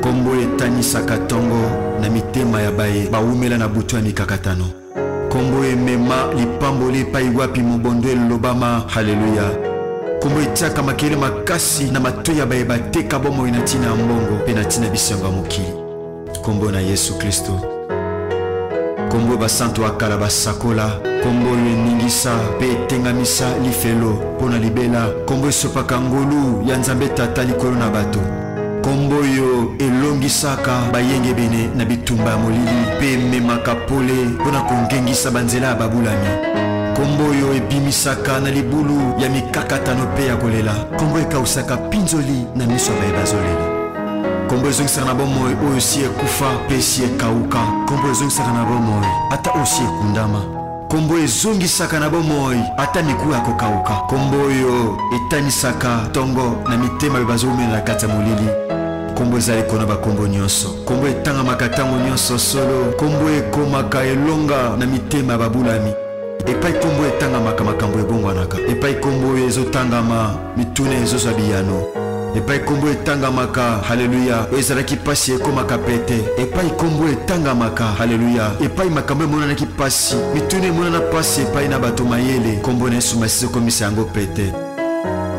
C: Kombo etanisaka tongo na mitema ya baye bawumela na butu ya mikakatano. Kombo emema lipamboli epai wapi mobondo elobama. Haleluya. Kombo etiaka makele makasi na matoi ya baye bateka bomoi na ntina ya mbongo mpe na ntina bisengo ya mokili. Kombo na Yesu Kristo. Kombo basantu akala basakola. Kombo eningisa pe etengamisa lifelo mpona libela. Kombo esopaka ngolu ya Nzambe Tata likolo na bato. Kombo yo elongisaka bayenge bene na bitumba ya molili pe ememaka pole mpona kongengisa banzela ya babulami. Kombo yo ebimisaka na libulu ya mikakatano pe ya kolela. Kombo ekausaka pinzoli na miso ya baye bazolela. Kombo ezongisaka na bomoi oyo si ekufa pe si ekauka. Kombo ezongisaka na bomoi ata osi ekundama. Kombo ezongisaka na bomoi ata miku ya kokauka. Kombo oyo etanisaka tongo na mitema bazomela na kati ya molili. Kombo ezali kona bakombo nyonso. Kombo etangamaka ntango nyonso solo. Kombo ekomaka elonga na mitema babulami. Epai kombo etangamaka makambo ebongwanaka. Epai kombo ezotangama mitune ezozwa biyano. Epai kombo etangamaka. Haleluya. Ezalaki pasi ekomaka pete. Epai kombo etangamaka. Haleluya. Epai makambo emonanaki pasi mitune emonana pasi epai na bato mayele. Kombo na Yesu Masiya ekomisa yango pete.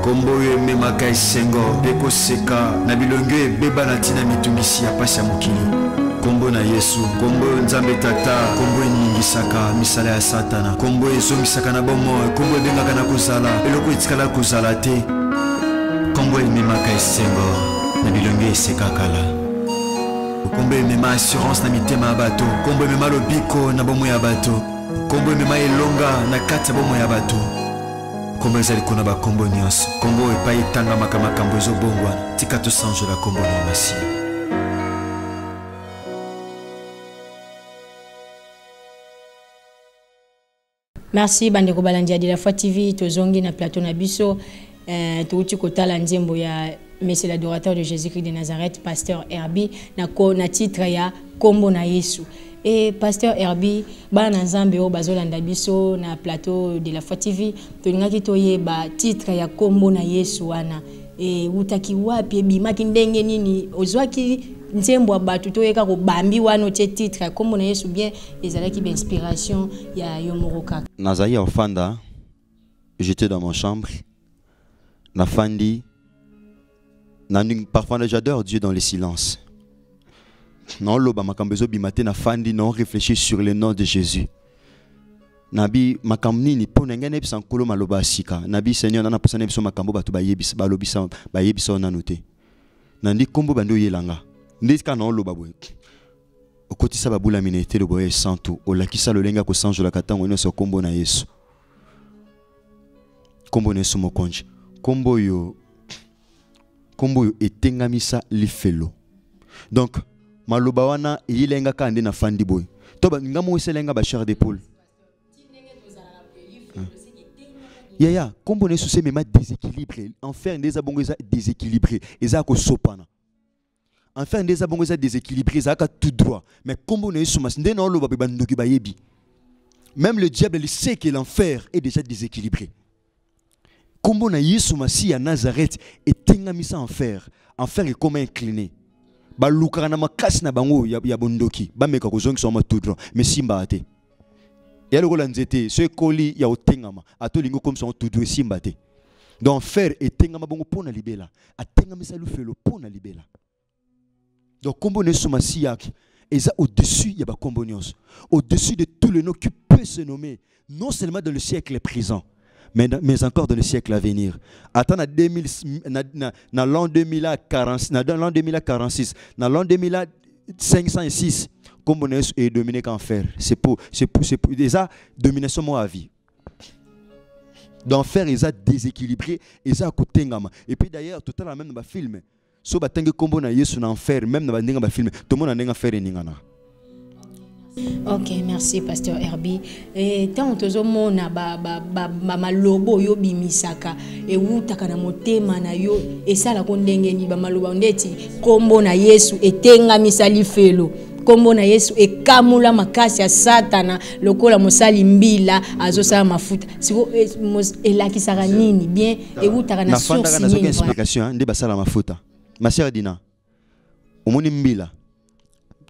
C: Kombo yo ememaka esengo mpe koseka na bilongo ebeba na ntina mitungisi ya pasi ya mokili. Kombo na Yesu. Kombo Nzambe Tata. Kombo eningisaka misala ya Satana. Kombo ezongisaka na bomoi. Kombo ebengaka na kozala eloko etikala kozala te. Kombo ememaka esengo na bilongo eseka kala. Kombo emema assurance na mitema ya bato. Kombo emema lobiko na bomoi ya bato. Kombo emema elonga na kati ya bomoi ya bato. Kombo ezali kona bakombo nyonso. Kombo epai etangamaka makambo ezobongwana. Tika tosanjola kombo na Masiya.
B: Merci bandeko balandi de la Foi TV tozongi na plateau na biso touti kotala nzembo ya Monsieur l'adorateur de Jésus-Christ de Nazareth Pasteur Herbie na titre ya Kombo na Yesu. Et Pasteur Herbie bana nzambe o bazolanda biso na plateau de la Foi TV tolingaki toyeba titre ya Kombo na Yesu wana utaki wapi ebimaki ndenge nini ozwaki nzembo abatu toyeka ko bambi wana tie titre ya Kombo na Yesu bien ezalaki ba inspiration ya yomoroka.
D: Nazali ofanda, j'étais dans mon chambre. Nafandi, parfois j'adore Dieu dans le silence. Non loba makambezo bimate nafandi non réfléchir sur le nom de Jésus. Nabi makamni ni pona ngene bisa nkolo maloba sika. Nabi Seigneur nana posana biso makambo batu bayebisa balobisa bayebisa onanuté. Nandi kombo bando yelanga. Ndika non loba boy. Okotisa babula minete lo boye santu olakisa lolenga ko sanjola katango nyonso kombo na Yesu. Kombo na Yesu mokonje. Kombo yo etengamisa lifelo. Donc maloba wana ilenga kande na fandi boy. Toba ngamo weselenga ba chair d'épaule. Yaya, comme on est sous ces mêmes déséquilibrés, enfer des abongos déséquilibrés, et ça a sopana. Enfer des abongos déséquilibrés, ça a tout droit. Mais comme on est sous ma sinde, non, le babandoki bayebi. Même le diable, il sait que l'enfer est déjà déséquilibré. Comme on a Yesu Masi à Nazareth, et tengamisa enfer. Enfer est comme incliné. Ba lukana makasi na bango ya bondoki. Ba meka kozongi soma tout droit. Mais simba ate. Ya le rôle nzete, ce koli ya otengama, ato lingo comme son tout droit simba ate. Donc enfer et tengama bango pona libela. A tengamisa lufelo pona libela. Donc comme on est sous Masi yak, et ça au-dessus ya ba kombonios. Au-dessus de tous les noms qui peut se nommer, non seulement dans le siècle présent, mais encore dans le siècle à venir. Attends, dans l'an 2046, dans l'an 2506, comme on est dominé qu'en faire. C'est pour déjà domination moi à vie. D'enfer, ils ont déséquilibré, ils ont côté ngama. Et puis d'ailleurs, tout à l'heure même dans le film, so batangi combo na Yesu na enfer, même dans le film, tout le monde a un enfer et ningana.
B: Ok, merci Pasteur Herbie. Et tant que mona malobo yo bimisaka e wutaka na motema na yo et ça la kondenge ni ba maloba ndeti kombo na Yesu etenga misali felo. Kombo na Yesu ekamula makasi ya Satana lokola mosali mbila azosala mafuta. Siko elakisaka nini bien e wutaka na source.
D: Na fanda na explication ndi basala mafuta. Ma sœur Dina. Omoni mbila.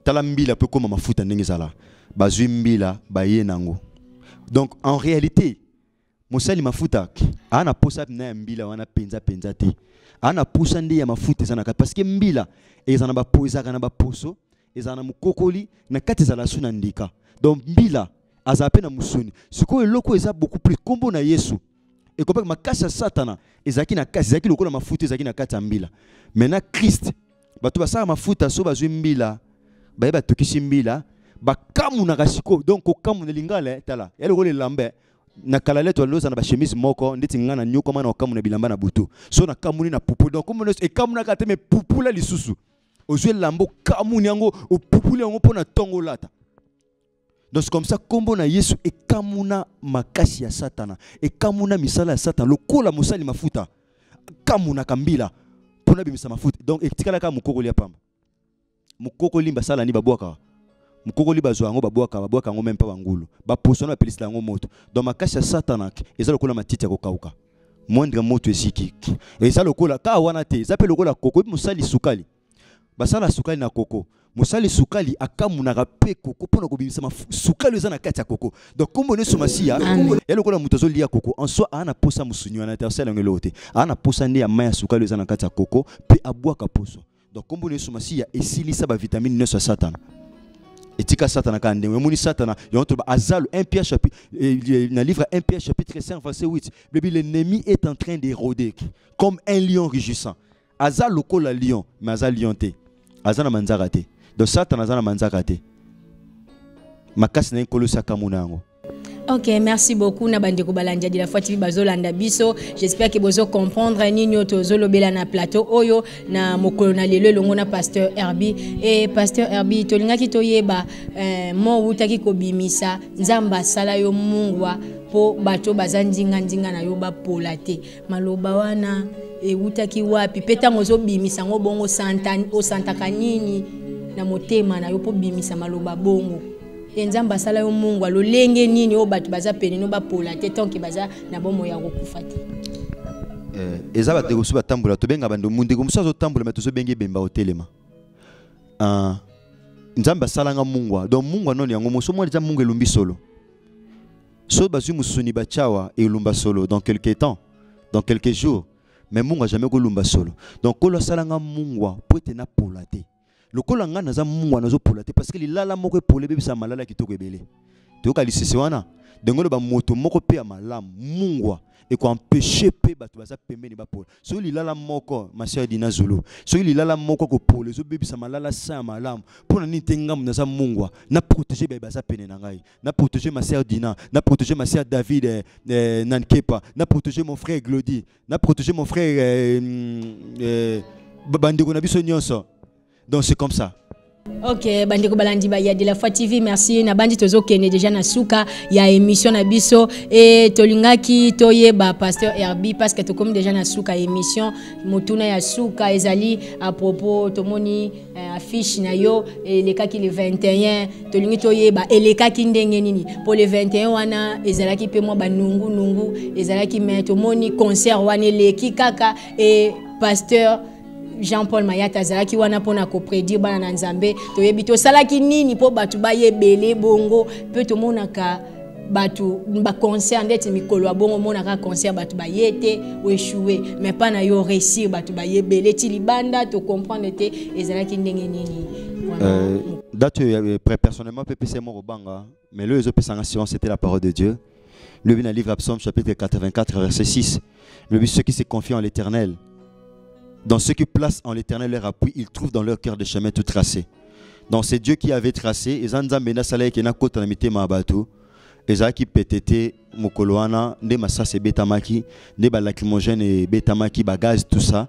D: Tala mbila peut comme mafuta ndengezala bazui mbila baye nango. Donc en réalité mosali mafuta ana posa na mbila wana penza te ana posa ndi ya mafuta zanaka parce que mbila ezana ba poza kana ba poso ezana mukokoli na kati za la suna ndika. Donc mbila azape na musuni siko eloko eza beaucoup plus kombo na Yesu et comme makasa Satana ezaki na kasi ezaki lokola mafuta ezaki na kati ya mbila. Maintenant Christ batu basala mafuta so bazui mbila ba tokisi mbila ba kamu na kasiko donc ko kamu na lingala tala yale ko le lambe na kalale to loza na ba chemise moko ndeti ngana nyoko mana kamu na bilamba na butu so na kamu ni na pupu donc comme e kamu na kateme pupu la lisusu ozwe lambo kamu nyango o pupu le ngo pona tongo lata. Donc c'est comme ça kombo na Yesu e kamu na makasi ya Satana e kamu na misala ya Satana lokola mosali mafuta kamu na kambila pona bimisa mafuta donc etikala ka mukoko lia pamba mukoko limba sala ni babwaka mukoko liba zo yango babwaka ngo même pas bangulu ba posona pelisa yango moto donc makasi ya Satana eza lokola matiti ya kokauka moindre moto esiki eza lokola ka wana te eza pe lokola koko musali sukali basala sukali na koko musali sukali akamunaka pe koko pona kobimisa sukali eza na kati ya koko donc kombo ne somasiya ya lokola muto zo lia koko en soi ana posa musunyu na tercelle ngelote ana posa ndi ya maya sukali eza na kati ya koko pe abwaka poso. Donc comme on est sous Massia et s'il sa vitamine 9 sur Satan et tika Satan quand on moni Satan il on trouve Azal 1 Pierre chapitre dans livre 1 Pierre chapitre 5 verset 8 l'ennemi est en train d'éroder comme un lion rugissant. Azal lokola lion mais Azal lionté Azal na manzakate donc Satan Azal na manzakate makasi na kolosa kamuna yango.
B: Ok, merci beaucoup. Nabandeko balanja de la fois TV bazolanda biso. J'espère que vous comprendre nini tozolo bela na plateau oyo na mokolo na lelo longo na Pasteur Herbie et Pasteur Herbie tolinga ki toyeba mo utaki kobimisa nzamba sala yo mungwa po bato bazandinga ndinga na yo ba polate maloba wana e utaki wapi peta ngozo bimisa ngo bongo santa kanini na motema na yo po bimisa maloba bongo. Enzamba sala yo mungu alolenge nini o batu baza pene no ba pola te tonki baza na bomo ya kokufati
D: ezaba de kusuba tambula to benga bando mundi kumsa zo tambula meto zo benge bemba hotelema nzamba sala nga mungu donc mungu non yango moso mo déjà mungu elumbi solo so bazu musuni bachawa elumba solo dans quelques temps dans quelques jours mais mungu jamais ko lumba solo donc ko lo sala nga mungu po te na pola te lokola nga naza mungu nazo pola te parce que lilala moko polé bebisa malala kitoko ebele to ka lisese wana dengolo ba moto moko pe ya malamu mungu et ko empêcher pe bato baza pembeni ba pola so lilala moko ma sœur Dina Zulu so lilala moko ko polé zo bebisa malala sa malamu pona ni tengamu naza mungu na protéger ba baza pene na ngai na protéger ma sœur Dina na protéger ma sœur David Nankepa na protéger mon frère Glody na protéger mon frère bandeko na biso nyonso. Donc c'est comme ça.
B: Ok, bandeko balandi ba ya de la foi TV, merci. Na bandi tozo kene déjà na suka ya émission na biso et tolingaki toyeba pasteur Herbie parce que to comme déjà na suka émission motuna ya suka ezali à propos tomoni affiche na yo elekaki le 21 tolingi toyeba elekaki ndenge nini pour le 21 wana ezalaki pe mo ba nungu ezalaki mais tomoni concert wana eleki kaka et pasteur Jean-Paul Mayata azalaki wana pona ko prédire bana na Nzambe toyebi to salaki nini po batu bayebele bongo pe to monaka batu ba concert ndeti mikolo ya bongo monaka concert batu bayete ou échouer mais pas na yo réussir batu bayebele ti libanda to comprendre te ezalaki ndenge nini
D: date personnellement PPC mo banga mais le ezo pesanga assurance c'était la parole de Dieu. Le dans le livre Psaume chapitre 84 verset 6. Le but ceux qui se confient en l'Éternel, dans ceux qui placent en l'Éternel leur appui, ils trouvent dans leur cœur des chemins tout tracés. Donc c'est Dieu qui avait tracé. Et Zanzambena Saleh qui n'a qu'au temps de mettre ma bateau. Et ça qui pété mokoloana, ne massa c'est betamaki, ne balacrimogène et betamaki bagage tout ça.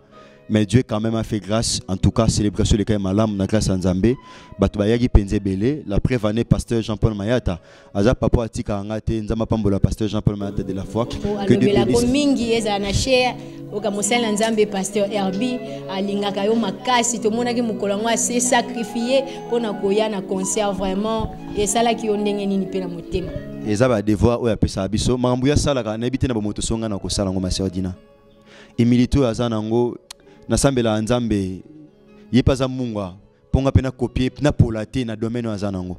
D: Mais Dieu quand même a fait grâce. En tout cas célébration de Kaimalam na grâce à Nzambe. Batubayagi penze belé. La preuve année pasteur Jean-Paul Mayata. Aza papa atika angate nzama pambola pasteur Jean-Paul Mayata de la foi.
B: Que de la comingi eza na cher. Oka mosala Nzambe pasteur Herbie alingaka yo makasi to monaki mukolango assez sacrifié pona koya na concert vraiment et ça là qui on ndenge nini pe na motema.
D: Eza ba devoir oya pesa biso mambu ya sala ka na ebite na bomoto songa na ko sala ngo maserdina. Emilito azanango na sambela Nzambe yepaza munga ponga pena copier na polate na domaine azanango.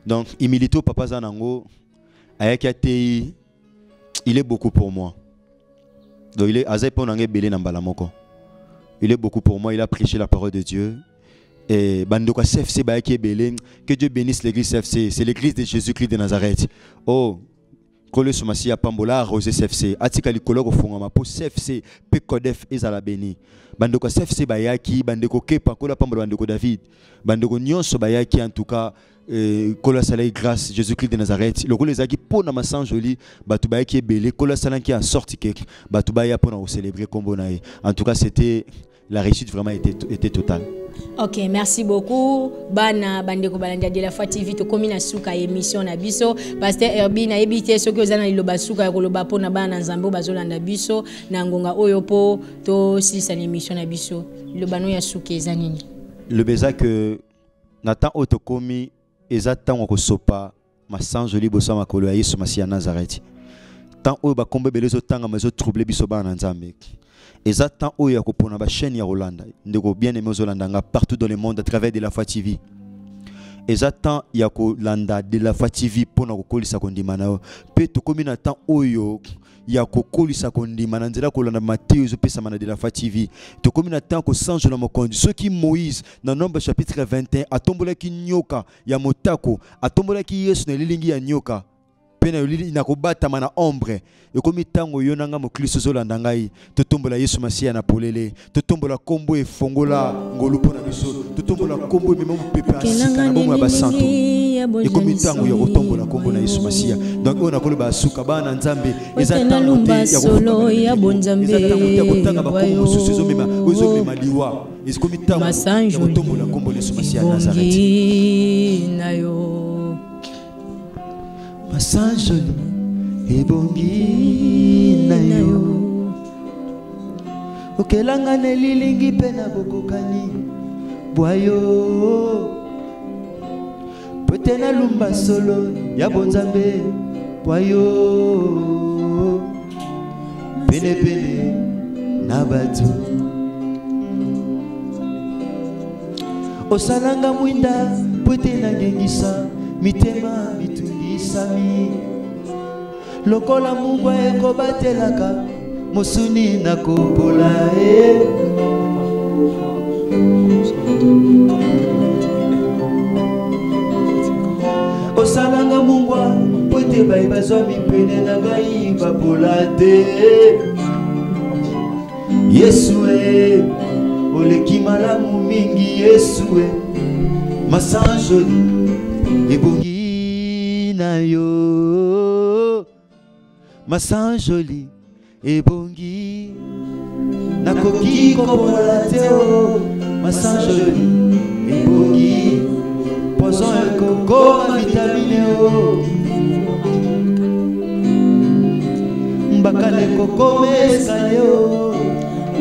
D: Donc Emilito papa zanango ayaki atei il est beaucoup pour moi. Donc il est il est beaucoup pour moi, il a prêché la parole de Dieu. Et bandoko CFC que Dieu bénisse l'église CFC, c'est l'église de Jésus-Christ de Nazareth. Oh, Kole Somasia Pambola Rosé CFC, Atika Likolo Fongama pour CFC, Pekodef Ezala béni. Bandoko CFC bayaki, bandoko Kepa Kola Pambola bandoko David. Bandoko Nyonso bayaki en tout cas Kola Salai grâce Jésus-Christ de Nazareth. Le rôle les agi pour na masan joli, Batubaya qui est belé, Kola Salan qui a sorti quelque, Batubaya pour nous célébrer Kombonae. En tout cas, c'était la réussite vraiment était totale.
B: Ok, merci beaucoup. Bana bandeko balanda de la foi TV to komi na suka émission na biso. Pasteur Herbie na ebité soki ozana liloba suka ya koloba po na bana Nzambe bazolanda biso na ngonga oyo po to sisa na émission na biso. Liloba no ya suka ezanini. Le
D: beza que Nathan otokomi ezatan ko sopa masan joli bosa makolo ya Yesu Masia Nazareth. Tant oyo ba kombe belezo tanga mazo troubler biso bana Nzambe. Ezatan oyo ko pona ba chaîne ya Rolanda. Ndeko bien aimé Zolanda partout dans le monde à travers de la foi TV. Ezatan ya ko landa de la foi TV pona ko kolisa kondima na pe to komi na temps oyo ya ko kolisa kondima na nzela ko landa Matthieu zo pesa mana de la foi TV. To komi na temps ko sanjo na mokondi ceux qui Moïse dans Nombre chapitre 21 atombola ki nyoka ya motako atombola ki Yesu na lilingi ya nyoka. Pena yuli na kobata mana ombre yokomi tango yonanga mo Kristo zolanda ngai to tombola Yesu Masia na polele to tombola kombo e fongola ngolu pona biso to tombola kombo e memo pepe asika na bomo ya basanto yokomi tango ya kotombola kombo na Yesu Masia donc on a koloba suka bana Nzambe ezatanga te ya solo ya bonzambe ezatanga te kotanga ba kombo susu zomema ozomema liwa ezikomi tango ya kotombola kombo na Yesu Masia Nazareth nayo Masanjoli ebongi na yo okelanga ne lilingi pena bokokani boyo potena lumba solo ya bonzambe boyo pene pene na batu osalanga mwinda potena ngengisa mitema Sami lokola mungwa eko batelaka mosuni na kopola osalanga mungwa pote bai bazwa mipene na ngai bapola te Yesu oleki malamu mingi Yesu masanjoli ebongi na yo masanjoli ebongi nakoki kopola te o masanjoli ebongi
A: poison et coco ma vitamine mbakale coco mescaleo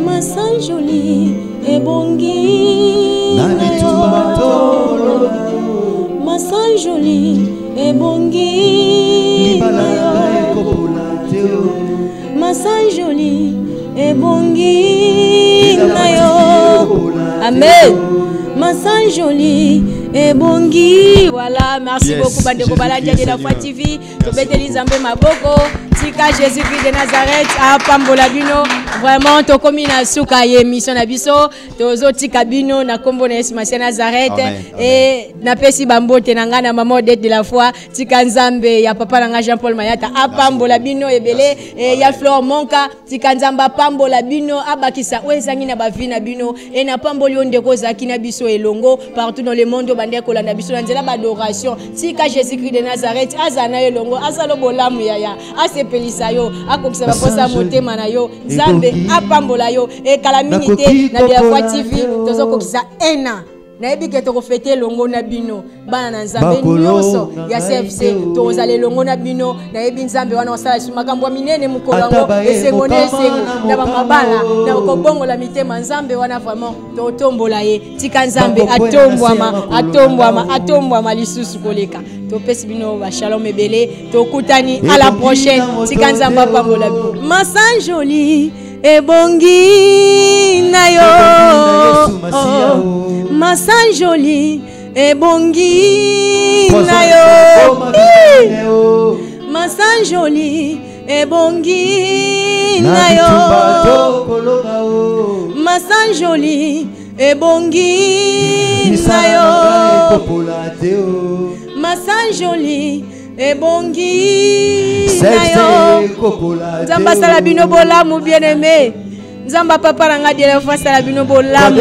B: Masan joli et bongi
A: na bitumba tolo
B: Masan joli et bongi
A: libalanga e copolateo
B: Masan joli et bongi nayo Amen Masan joli et bongi. Voilà, merci beaucoup Bandeko Balandia de la Foi TV. Tobete Lizambe Maboko. Tika Jésus-Christ de Nazareth à Pambola Bino. Vraiment, to komina suka ye mission na biso. Tozo tika bino na kombo na Yesu Masia Nazareth. Et na pesi bambote na ngana maman de la foi. Tika Nzambe ya papa na Jean-Paul Mayata a Pambola Bino ebele. Et ya Flore Monka. Tika Nzamba Pambola Bino abakisa wezangi na bavina bino. Et na Pamboli ondeko zaki na biso elongo partout dans le monde bandeko la na biso na nzela adoration. Tika Jésus-Christ de Nazareth azana elongo azalo bolamu yaya. Pelisa yo akokisa bakosa motema na yo Nzambe apambola yo e kala minute na Bia Foi TV tozo kokisa ena na ebike to fete longo na bino bana na Nzambe nyonso ya CFC toza le longo na bino na ebi Nzambe wana wasala makambo minene mukolango esengone esengo na mabala na kobongola mitema Nzambe wana vraiment to tombola ye tika Nzambe atombwama lisusu koleka to pesi bino ba shalom ebele to kutani à la prochaine tika Nzambe apambola bino Masan joli ebongi na yo Masan joli ebongi na yo Masan joli ebongi na yo Masan joli ebongi na yo Masan joli ebongi na yo Nzamba sala bino bolamu bien-aimé Nzamba papa ranga de la foi sala bino bolamu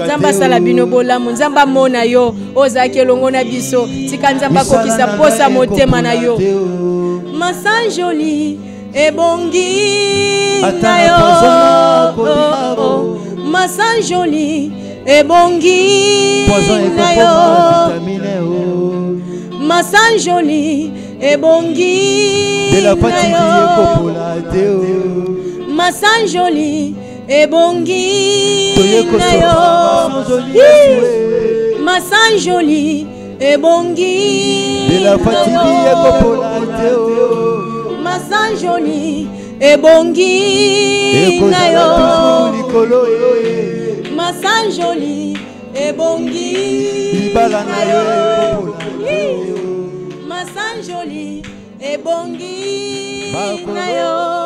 B: Nzamba sala bino bolamu Nzamba mona yo ozaki longo na biso tika Nzamba kokisa posa motema na yo Masan joli ebongi na yo Masan joli ebongi na yo Masan joli ebongi na yo Masan joli ebongi na yo Masan joli ebongi na yo Masan joli ebongi na yo Masan joli ebongi na yo Masan joli ebongi na yo